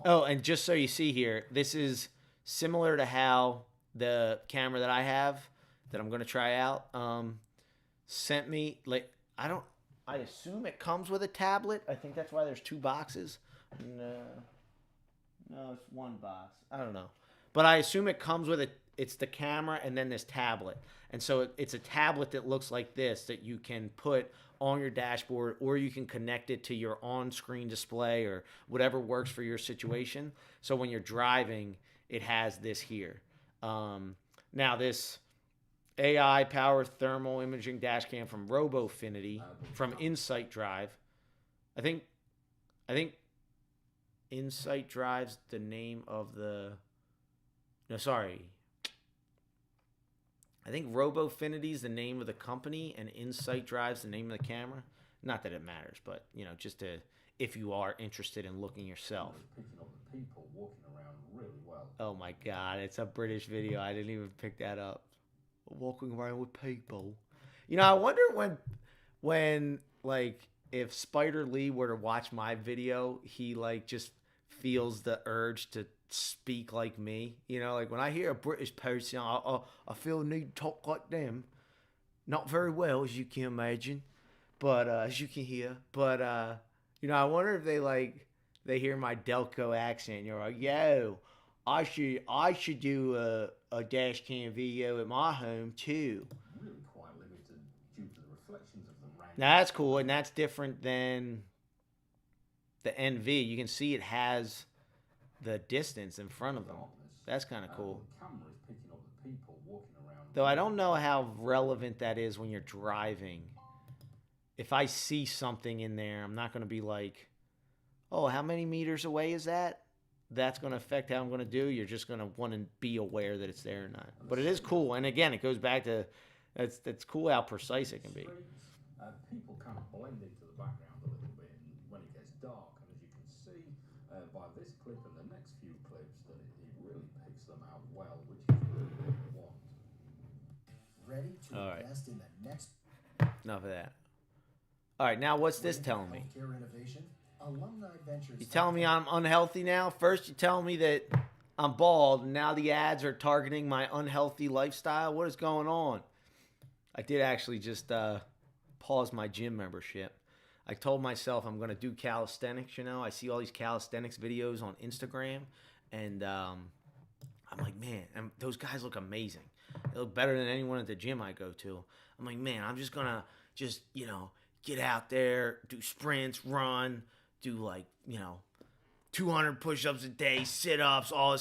Speaker 2: Oh, and just so you see here, this is similar to how the camera that I have, that I'm going to try out, sent me, I assume it comes with a tablet. I think that's why there's two boxes. No, it's one box. I don't know. But I assume it comes with it's the camera and then this tablet. And so it's a tablet that looks like this that you can put on your dashboard, or you can connect it to your on-screen display or whatever works for your situation. So when you're driving, it has this here. Now this AI-powered thermal imaging dashcam from RoboFinity from Insight Drive. I think Insight Drive's the name of the... No, sorry. I think RoboFinity is the name of the company, and Insight Drive's the name of the camera. Not that it matters, but, just if you are interested in looking yourself.
Speaker 5: Picking up the people walking around really well.
Speaker 2: Oh my God, it's a British video. I didn't even pick that up. Walking around with people. I wonder when if Spider Lee were to watch my video, he just feels the urge to speak like me. When I hear a British person, I feel the need to talk like them. Not very well, as you can imagine, but as you can hear. But I wonder if they hear my Delco accent. You're like, yo, I should do a dash cam video at my home too.
Speaker 5: Really quite limited due to the reflections of them.
Speaker 2: Now that's cool, and that's different than the NV. You can see it has the distance in front of them. That's kind of cool.
Speaker 5: The camera is picking up the people walking around.
Speaker 2: Though I don't know how relevant that is when you're driving. If I see something in there, I'm not going to be like, oh, how many meters away is that? That's going to affect how I'm going to do. You're just going to want to be aware that it's there or not. But it is cool. And again, it goes back to, that's cool how precise it can be.
Speaker 5: People kind of blend into the background a little bit when it gets dark. And as you can see by this clip and the next few clips, that it really picks them out well, which is really what we want.
Speaker 6: Ready to invest in the next...
Speaker 2: Enough of that. All right, now what's this telling me?
Speaker 6: Healthcare innovation, Alumni Ventures.
Speaker 2: You telling me I'm unhealthy now? First you tell me that I'm bald, and now the ads are targeting my unhealthy lifestyle. What is going on? I did actually just pause my gym membership. I told myself I'm going to do calisthenics, I see all these calisthenics videos on Instagram, and I'm like, man, those guys look amazing. They look better than anyone at the gym I go to. I'm like, man, I'm just going to get out there, do sprints, run, do 200 push-ups a day, sit-ups, all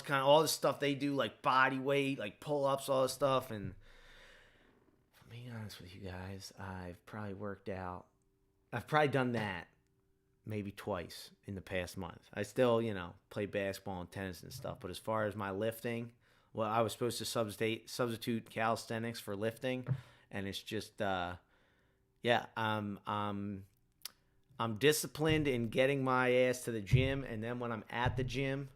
Speaker 2: this stuff they do, like body weight, like pull-ups, all this stuff. And if I'm being honest with you guys, I've probably done that maybe twice in the past month. I still, play basketball and tennis and stuff. But as far as my lifting, well, I was supposed to substitute calisthenics for lifting, and it's just, I'm disciplined in getting my ass to the gym, and then when I'm at the gym,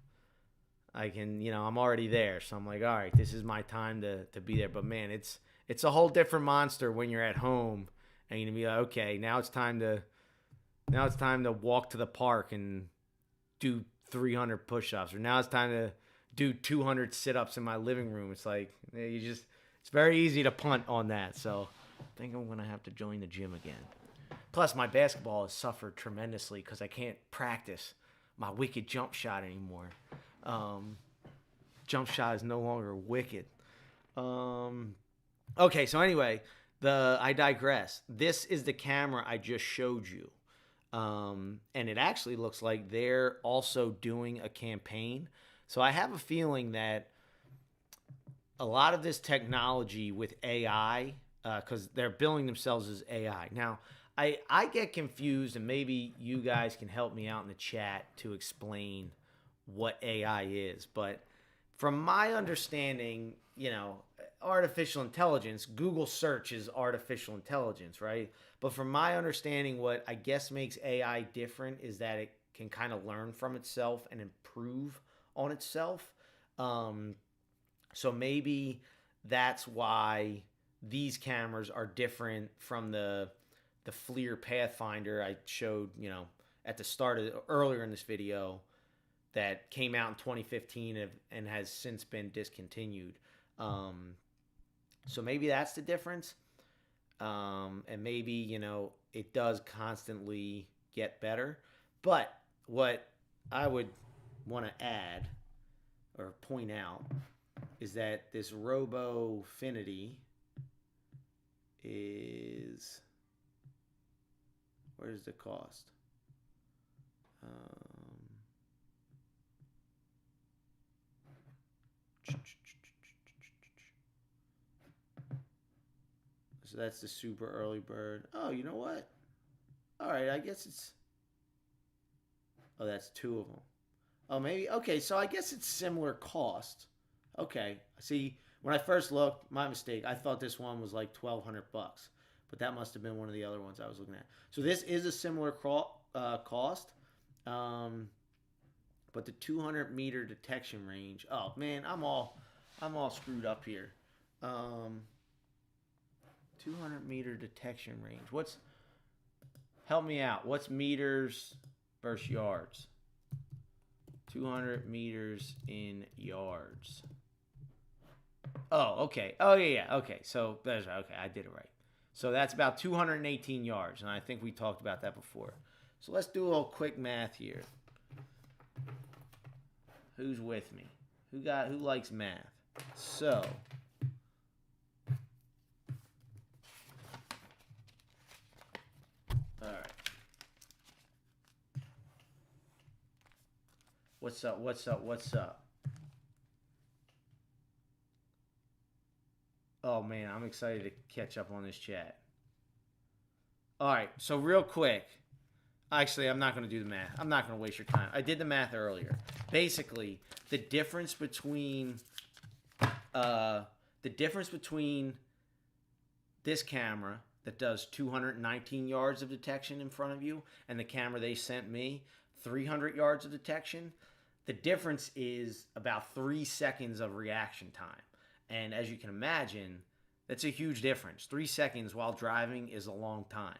Speaker 2: I can, I'm already there. So I'm like, all right, this is my time to be there. But man, it's a whole different monster when you're at home and you're gonna be like, okay, now it's time to walk to the park and do 300 push-ups, or now it's time to do 200 sit-ups in my living room. It's like, it's very easy to punt on that. So I think I'm going to have to join the gym again. Plus, my basketball has suffered tremendously because I can't practice my wicked jump shot anymore. Jump shot is no longer wicked. Okay, so anyway, I digress. This is the camera I just showed you. And it actually looks like they're also doing a campaign. So I have a feeling that a lot of this technology with AI, because they're billing themselves as AI. Now, I get confused, and maybe you guys can help me out in the chat to explain what AI is. But from my understanding, artificial intelligence, Google search is artificial intelligence, right? But from my understanding, what I guess makes AI different is that it can kind of learn from itself and improve on itself. So maybe that's why these cameras are different from the FLIR Pathfinder I showed, at the start of earlier in this video, that came out in 2015 and has since been discontinued. So maybe that's the difference. And maybe, it does constantly get better. But what I would want to add or point out is that this RoboFinity is... Where's the cost? So that's the super early bird. Oh, you know what? All right, I guess it's... Oh, that's two of them. Oh, maybe... Okay, so I guess it's similar cost. Okay. See, when I first looked, my mistake, I thought this one was like $1,200. But that must have been one of the other ones I was looking at. So this is a similar cost. But the 200-meter detection range... Oh, man, I'm all screwed up here. 200-meter detection range. Help me out. What's meters versus yards? 200 meters in yards. Oh, okay. Oh, yeah. Okay, so that's right. Okay, I did it right. So that's about 218 yards, and I think we talked about that before. So let's do a little quick math here. Who's with me? Who likes math? So all right. What's up? Oh, man, I'm excited to catch up on this chat. All right, so real quick. Actually, I'm not going to do the math. I'm not going to waste your time. I did the math earlier. Basically, the difference between this camera that does 219 yards of detection in front of you and the camera they sent me, 300 yards of detection, the difference is about 3 seconds of reaction time. And as you can imagine, that's a huge difference. 3 seconds while driving is a long time.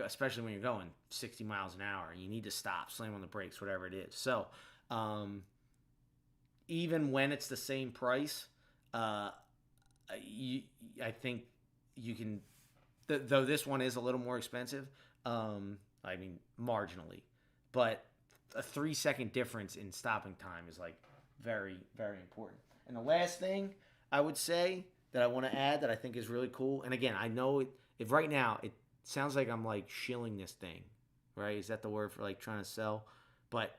Speaker 2: Especially when you're going 60 miles an hour and you need to stop, slam on the brakes, whatever it is. So, even when it's the same price, I think you can, though this one is a little more expensive, marginally, but a 3 second difference in stopping time is like very, very important. And the last thing I would say that I want to add that I think is really cool, and again, I know if right now it sounds like I'm like shilling this thing, right? Is that the word for like trying to sell? But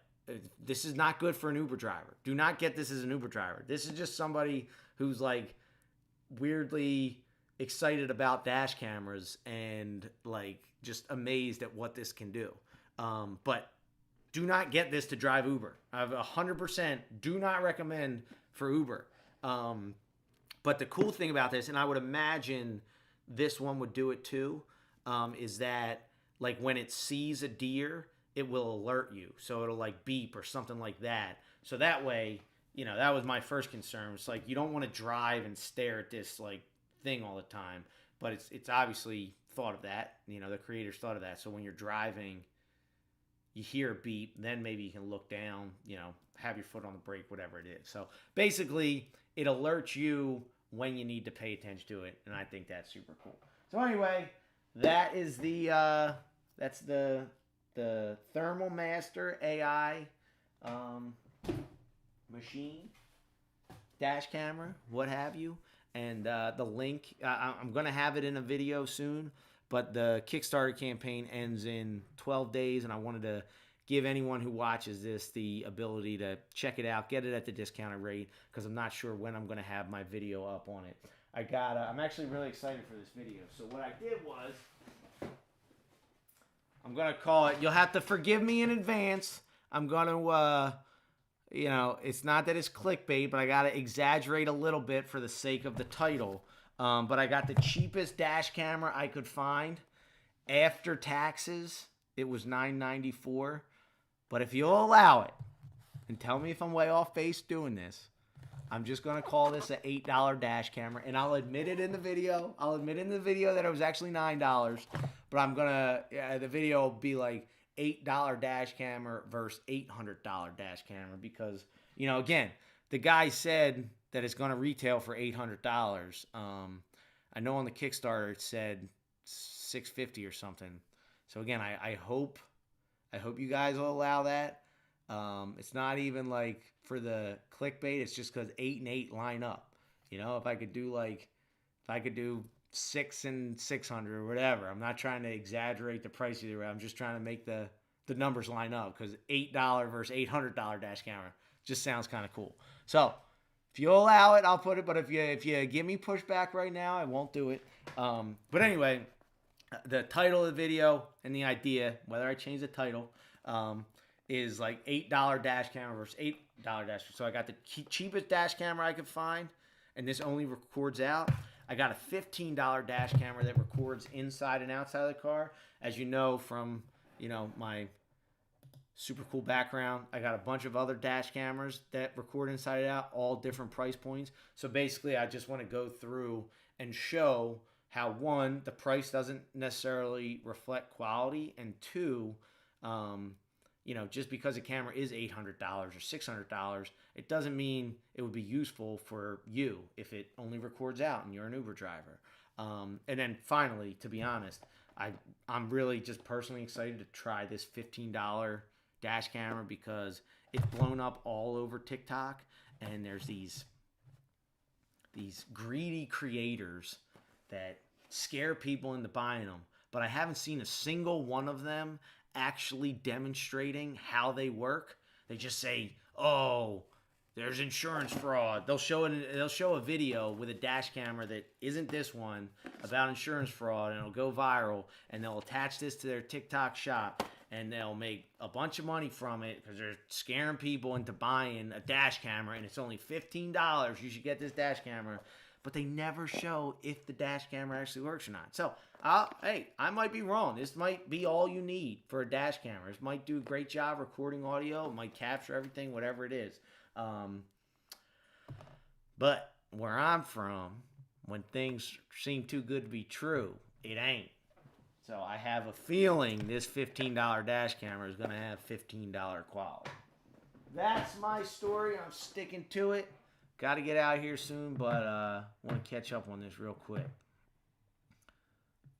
Speaker 2: this is not good for an Uber driver. Do not get this as an Uber driver. This is just somebody who's like weirdly excited about dash cameras and like just amazed at what this can do. But do not get this to drive Uber. I 100% do not recommend for Uber. But the cool thing about this, and I would imagine this one would do it too, is that like when it sees a deer, it will alert you. So it'll like beep or something like that. So that way, that was my first concern. It's like you don't want to drive and stare at this like thing all the time. But it's obviously thought of that. The creators thought of that. So when you're driving, you hear a beep, then maybe you can look down, have your foot on the brake, whatever it is. So basically, it alerts you when you need to pay attention to it, and I think that's super cool. So anyway, that is that's the Thermal Master AI machine, dash camera, what have you. And the link, I'm going to have it in a video soon, but the Kickstarter campaign ends in 12 days, and I wanted to give anyone who watches this the ability to check it out, get it at the discounted rate, because I'm not sure when I'm going to have my video up on it. I'm actually really excited for this video. So what I did was, I'm going to call it, you'll have to forgive me in advance. I'm going to, it's not that it's clickbait, but I got to exaggerate a little bit for the sake of the title. But I got the cheapest dash camera I could find. After taxes, it was $9.94. But if you'll allow it, and tell me if I'm way off base doing this, I'm just going to call this an $8 dash camera. And I'll admit it in the video. That it was actually $9. But I'm going to, the video will be like $8 dash camera versus $800 dash camera. Because, again, the guy said that it's going to retail for $800. I know on the Kickstarter it said $650 or something. So again, I hope you guys will allow that. It's not even like for the clickbait. It's just because 8 and 8 line up. If I could do 6 and 600 or whatever. I'm not trying to exaggerate the price either way. I'm just trying to make the numbers line up, because $8 versus $800 dash camera just sounds kind of cool. So if you allow it, I'll put it. But if you give me pushback right now, I won't do it. But anyway, the title of the video and the idea, whether I change the title, is like $8 dash camera versus $8 dash. So I got the cheapest dash camera I could find, and this only records out. I got a $15 dash camera that records inside and outside of the car. As you know from my super cool background, I got a bunch of other dash cameras that record inside and out, all different price points. So basically, I just want to go through and show how, one, the price doesn't necessarily reflect quality, and two, just because a camera is $800 or $600, it doesn't mean it would be useful for you if it only records out and you're an Uber driver. And then finally, to be honest, I'm really just personally excited to try this $15 dash camera, because it's blown up all over TikTok, and there's these greedy creators that scare people into buying them. But I haven't seen a single one of them actually demonstrating how they work. They just say, "Oh, there's insurance fraud." They'll show a video with a dash camera that isn't this one about insurance fraud, and it'll go viral, and they'll attach this to their TikTok shop, and they'll make a bunch of money from it because they're scaring people into buying a dash camera, and it's only $15. You should get this dash camera. But they never show if the dash camera actually works or not. So, hey, I might be wrong. This might be all you need for a dash camera. This might do a great job recording audio. It might capture everything, whatever it is. But where I'm from, when things seem too good to be true, it ain't. So I have a feeling this $15 dash camera is going to have $15 quality. That's my story. I'm sticking to it. Got to get out of here soon, but want to catch up on this real quick.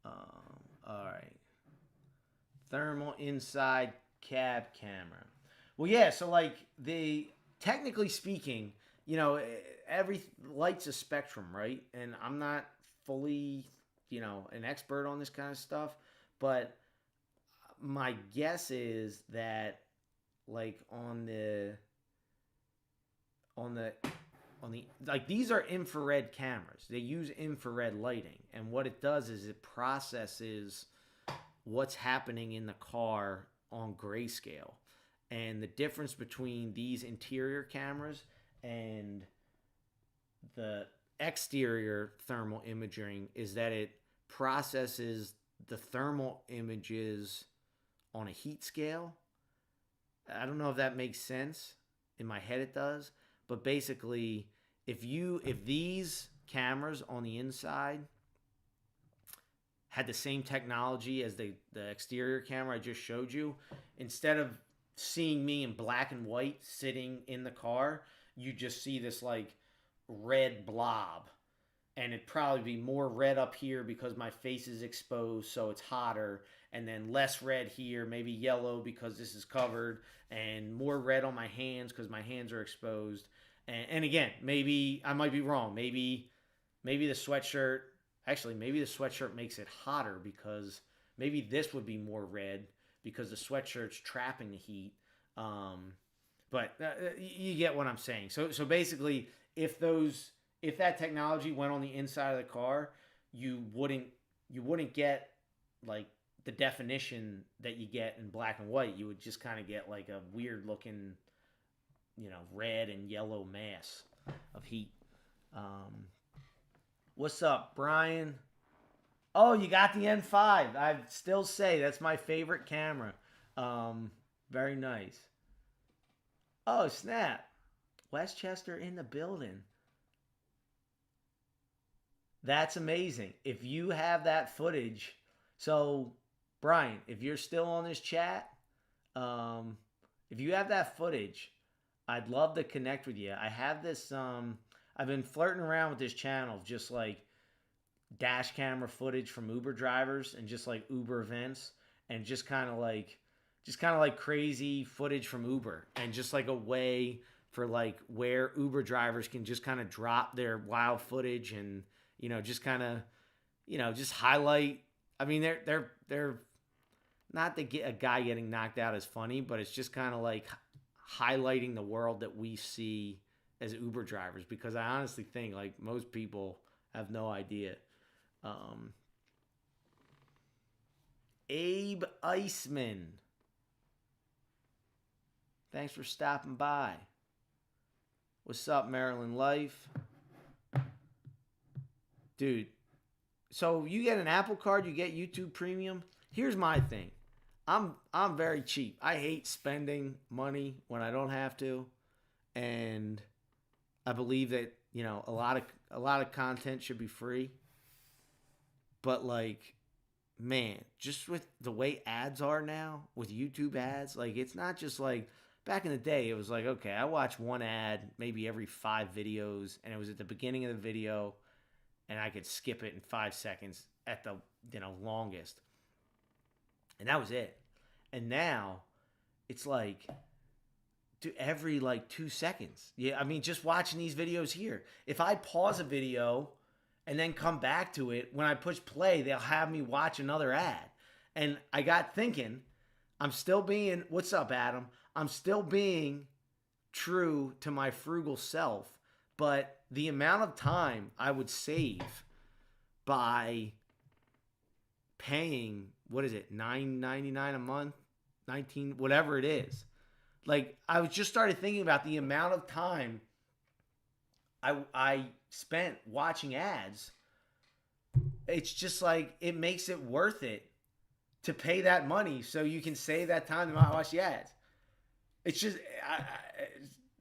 Speaker 2: All right. Thermal inside cab camera. Well, yeah, so like technically speaking, every light's a spectrum, right? And I'm not fully, an expert on this kind of stuff, but my guess is that like on the like, these are infrared cameras. They use infrared lighting, and what it does is it processes what's happening in the car on grayscale. And the difference between these interior cameras and the exterior thermal imaging is that it processes the thermal images on a heat scale. I don't know if that makes sense. In my head it does. But basically, if these cameras on the inside had the same technology as the exterior camera I just showed you, instead of seeing me in black and white sitting in the car, you just see this like red blob. And it'd probably be more red up here because my face is exposed, so it's hotter, and then less red here, maybe yellow because this is covered, and more red on my hands because my hands are exposed. And again, maybe I might be wrong. Maybe the sweatshirt, actually, maybe the sweatshirt makes it hotter because maybe this would be more red because the sweatshirt's trapping the heat. But you get what I'm saying. So basically, if that technology went on the inside of the car, you wouldn't get like the definition that you get in black and white. You would just kind of get like a weird looking, red and yellow mass of heat. What's up, Brian? Oh, you got the N5. I still say that's my favorite camera. Very nice. Oh, snap. Westchester in the building. That's amazing. If you have that footage, so Brian, if you're still on this chat, if you have that footage, I'd love to connect with you. I have this, I've been flirting around with this channel, just like dash camera footage from Uber drivers and just like Uber events and just kind of like crazy footage from Uber and just like a way for like where Uber drivers can just kind of drop their wild footage and, just kind of, just highlight. I mean, they're not that a guy getting knocked out is funny, but it's just kind of like highlighting the world that we see as Uber drivers, because I honestly think like most people have no idea. Abe Iceman, thanks for stopping by. What's up, Maryland Life? Dude, so you get an Apple Card, you get YouTube Premium. Here's my thing. I'm very cheap. I hate spending money when I don't have to. And I believe that, a lot of content should be free. But like, man, just with the way ads are now, with YouTube ads, like it's not just like back in the day, it was like, okay, I watch one ad maybe every 5 videos, and it was at the beginning of the video, and I could skip it in 5 seconds at the longest. And that was it. And now it's like every like 2 seconds. Yeah, I mean, just watching these videos here. If I pause a video and then come back to it, when I push play, they'll have me watch another ad. And I got thinking, what's up, Adam? I'm still being true to my frugal self, but the amount of time I would save by paying, what is it, $9.99 a month, 19, whatever it is. Like, I was just started thinking about the amount of time I spent watching ads. It's just like, it makes it worth it to pay that money so you can save that time to watch the ads. It's just,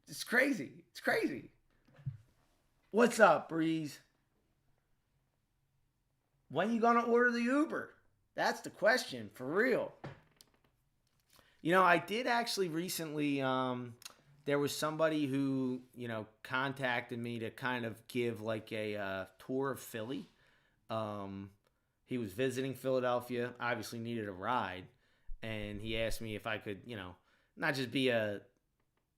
Speaker 2: it's crazy. It's crazy. What's up, Breeze? When you gonna order the Uber? That's the question, for real. I did actually recently, there was somebody who, contacted me to kind of give like a tour of Philly. He was visiting Philadelphia, obviously needed a ride, and he asked me if I could, not just be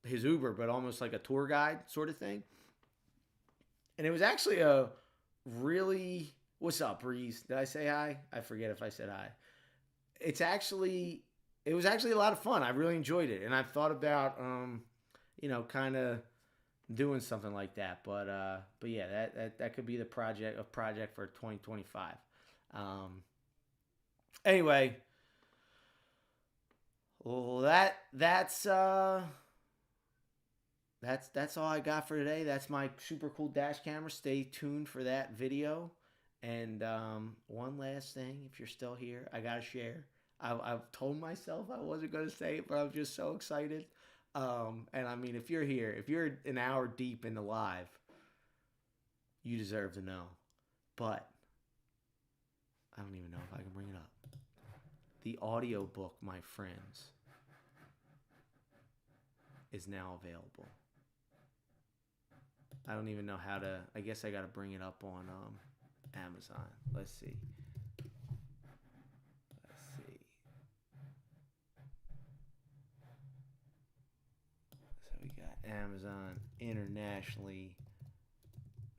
Speaker 2: his Uber, but almost like a tour guide sort of thing. And it was actually a really, what's up, Breeze? Did I say hi? I forget if I said hi. It was actually a lot of fun. I really enjoyed it. And I've thought about, kind of doing something like that. But yeah, that could be a project for 2025. Anyway, well, that's all I got for today. That's my super cool dash camera. Stay tuned for that video. And one last thing, if you're still here, I gotta share. I've told myself I wasn't gonna say it, but I'm just so excited. And I mean, if you're here, if you're an hour deep in the live, you deserve to know. But I don't even know if I can bring it up. The audiobook, my friends, is now available. I don't even know how to. I guess I got to bring it up on Amazon. Let's see. So we got Amazon, internationally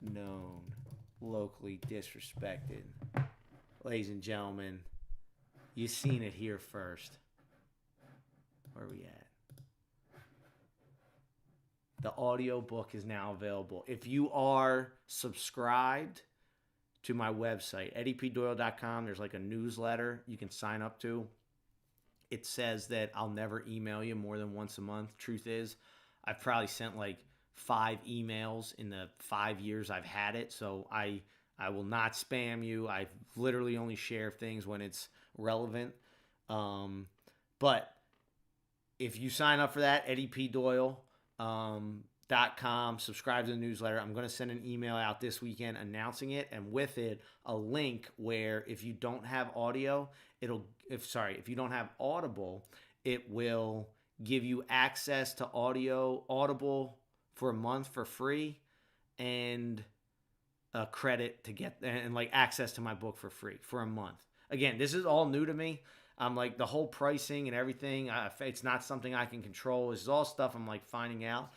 Speaker 2: known, locally disrespected. Ladies and gentlemen, you seen it here first. Where are we at? The audiobook is now available. If you are subscribed to my website, eddiepdoyle.com, there's like a newsletter you can sign up to. It says that I'll never email you more than once a month. Truth is, I've probably sent like 5 emails in the 5 years I've had it. So I will not spam you. I literally only share things when it's relevant. But if you sign up for that, eddiepdoyle.com, subscribe to the newsletter. I'm going to send an email out this weekend announcing it, and with it a link where if you don't have audio, if you don't have Audible, it will give you access to Audible for a month for free, and a credit to get and like access to my book for free for a month. Again, this is all new to me. I'm like the whole pricing and everything. It's not something I can control. This is all stuff I'm like finding out.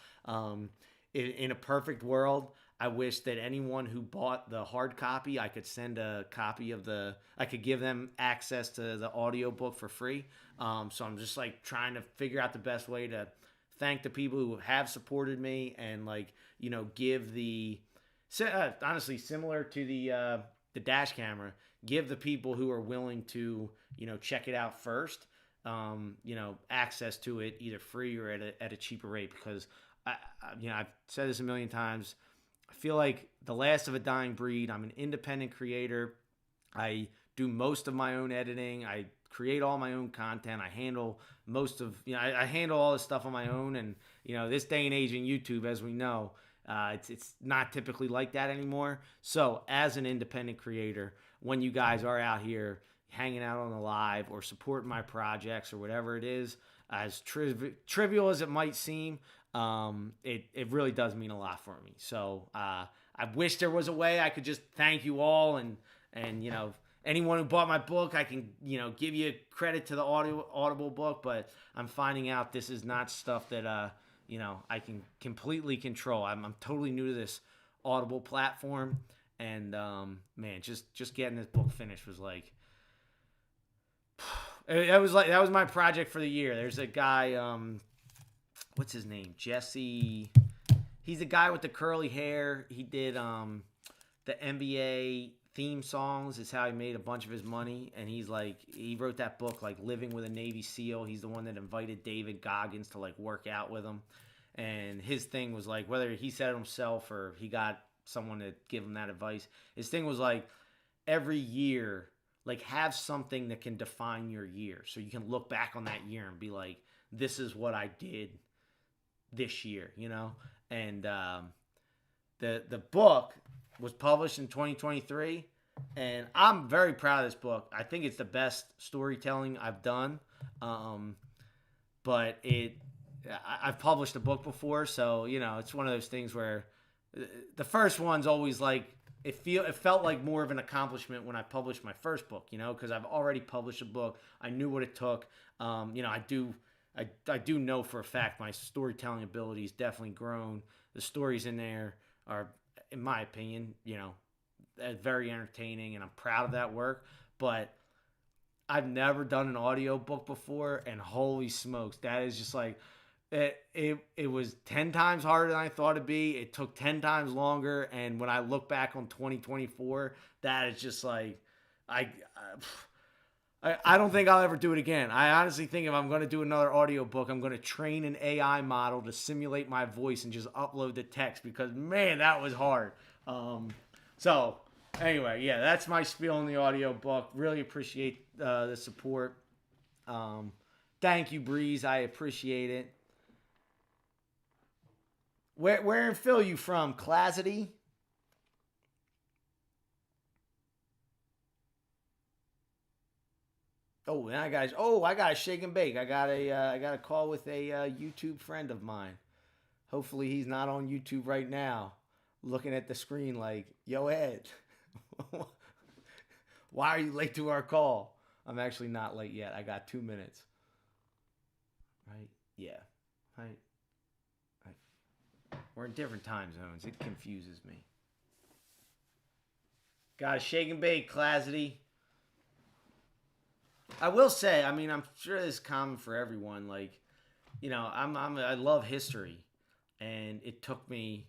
Speaker 2: In a perfect world, I wish that anyone who bought the hard copy, I could send a copy of I could give them access to the audiobook for free. So I'm just like trying to figure out the best way to thank the people who have supported me and like, give honestly similar to the dash camera, give the people who are willing to, check it out first, access to it either free or at a cheaper rate, because I've said this a million times. I feel like the last of a dying breed. I'm an independent creator. I do most of my own editing. I create all my own content. I handle I handle all this stuff on my own. And, this day and age in YouTube, as we know, it's not typically like that anymore. So as an independent creator, when you guys are out here hanging out on the live or supporting my projects or whatever it is, as trivial as it might seem, it really does mean a lot for me. So I wish there was a way I could just thank you all, and anyone who bought my book, I can give you credit to the Audible book, but I'm finding out this is not stuff that I can completely control. I'm totally new to this Audible platform, and man, just getting this book finished was like that was my project for the year. There's a guy, what's his name? Jesse. He's a guy with the curly hair. He did the NBA theme songs. Is how he made a bunch of his money. And he wrote that book like Living with a Navy SEAL. He's the one that invited David Goggins to like work out with him. And his thing was like, whether he said it himself or he got someone to give him that advice, his thing was like every year, like have something that can define your year. So you can look back on that year and be like, this is what I did this year, And the book was published in 2023, and I'm very proud of this book. I think it's the best storytelling I've done. But I've published a book before, so it's one of those things where the first one's always like it felt like more of an accomplishment when I published my first book, because I've already published a book. I knew what it took. I do know for a fact my storytelling ability has definitely grown. The stories in there are, in my opinion, very entertaining, and I'm proud of that work. But I've never done an audio book before, and holy smokes, that is just like it was 10 times harder than I thought it'd be. It took 10 times longer, and when I look back on 2024, that is just like I don't think I'll ever do it again. I honestly think if I'm going to do another audiobook, I'm going to train an AI model to simulate my voice and just upload the text, because, man, that was hard. So, anyway, yeah, that's my spiel on the audiobook. Really appreciate the support. Thank you, Breeze. I appreciate it. Where in Phil you from? Classity? Oh, and I got a shake and bake. I got a call with a YouTube friend of mine. Hopefully he's not on YouTube right now, looking at the screen like, yo, Ed, why are you late to our call? I'm actually not late yet. I got 2 minutes. Right? Yeah. Right. We're in different time zones. It confuses me. Got a shake and bake, Classity. I will say, I mean, I'm sure this is common for everyone. Like, you know, I love history, and it took me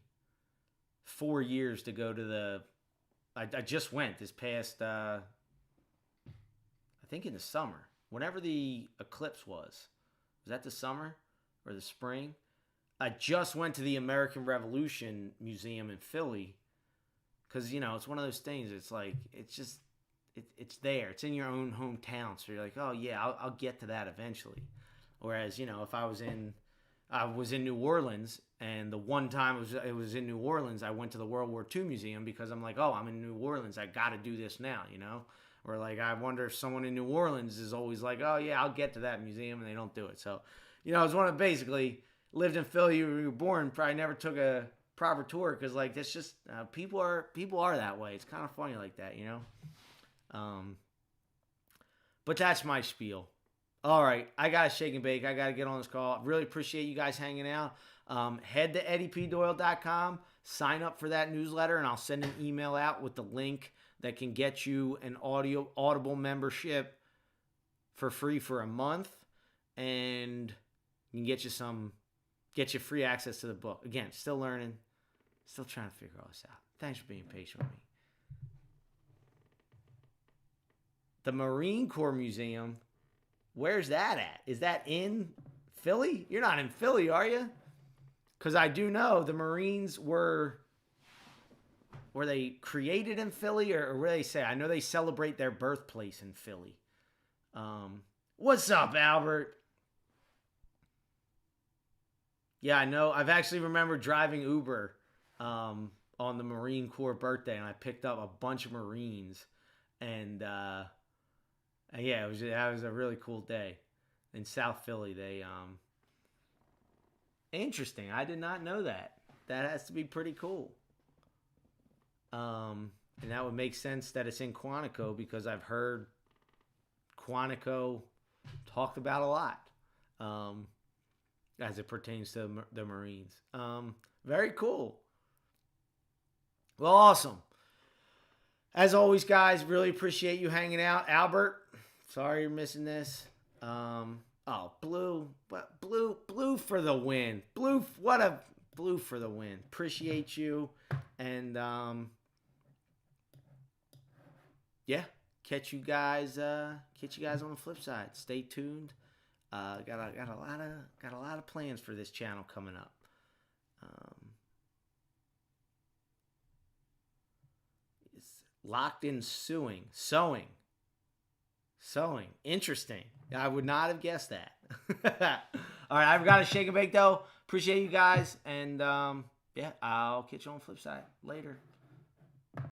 Speaker 2: 4 years to go to the. I just went this past. I think in the summer, whenever the eclipse was that the summer or the spring? I just went to the American Revolution Museum in Philly, because, you know, it's one of those things. It's like it's there. It's in your own hometown, so you're like, oh yeah, I'll get to that eventually. Whereas, you know, if I was in New Orleans, and the one time it was in New Orleans, I went to the World War II Museum because I'm like, oh, I'm in New Orleans, I got to do this now, you know. Or like, I wonder if someone in New Orleans is always like, oh yeah, I'll get to that museum, and they don't do it. So, you know, it's one of basically lived in Philly, you were born, probably never took a proper tour, because like that's just people are that way. It's kind of funny like that, you know. But that's my spiel. All right, I got to shake and bake. I got to get on this call. Really appreciate you guys hanging out. Head to eddiepdoyle.com, sign up for that newsletter, and I'll send an email out with the link that can get you an Audible membership for free for a month, and can get you free access to the book. Again, still learning, still trying to figure all this out. Thanks for being patient with me. The Marine Corps Museum, where's that at? Is that in Philly? You're not in Philly, are you? Because I do know the Marines were they created in Philly, or what do they say? I know they celebrate their birthplace in Philly. What's up, Albert? Yeah, I know. I've actually remembered driving Uber on the Marine Corps birthday, and I picked up a bunch of Marines, and yeah, that was a really cool day in South Philly. They interesting. I did not know that. That has to be pretty cool. And that would make sense that it's in Quantico, because I've heard Quantico talked about a lot as it pertains to the Marines. Very cool. Well, awesome. As always, guys, really appreciate you hanging out. Albert, sorry you're missing this. Oh, blue for the win. Blue for the win. Appreciate you. And yeah, catch you guys on the flip side. Stay tuned. Got a lot of plans for this channel coming up. It's locked in sewing. Interesting. I would not have guessed that. All right, I've got to shake and bake though. Appreciate you guys, and yeah, I'll catch you on the flip side later.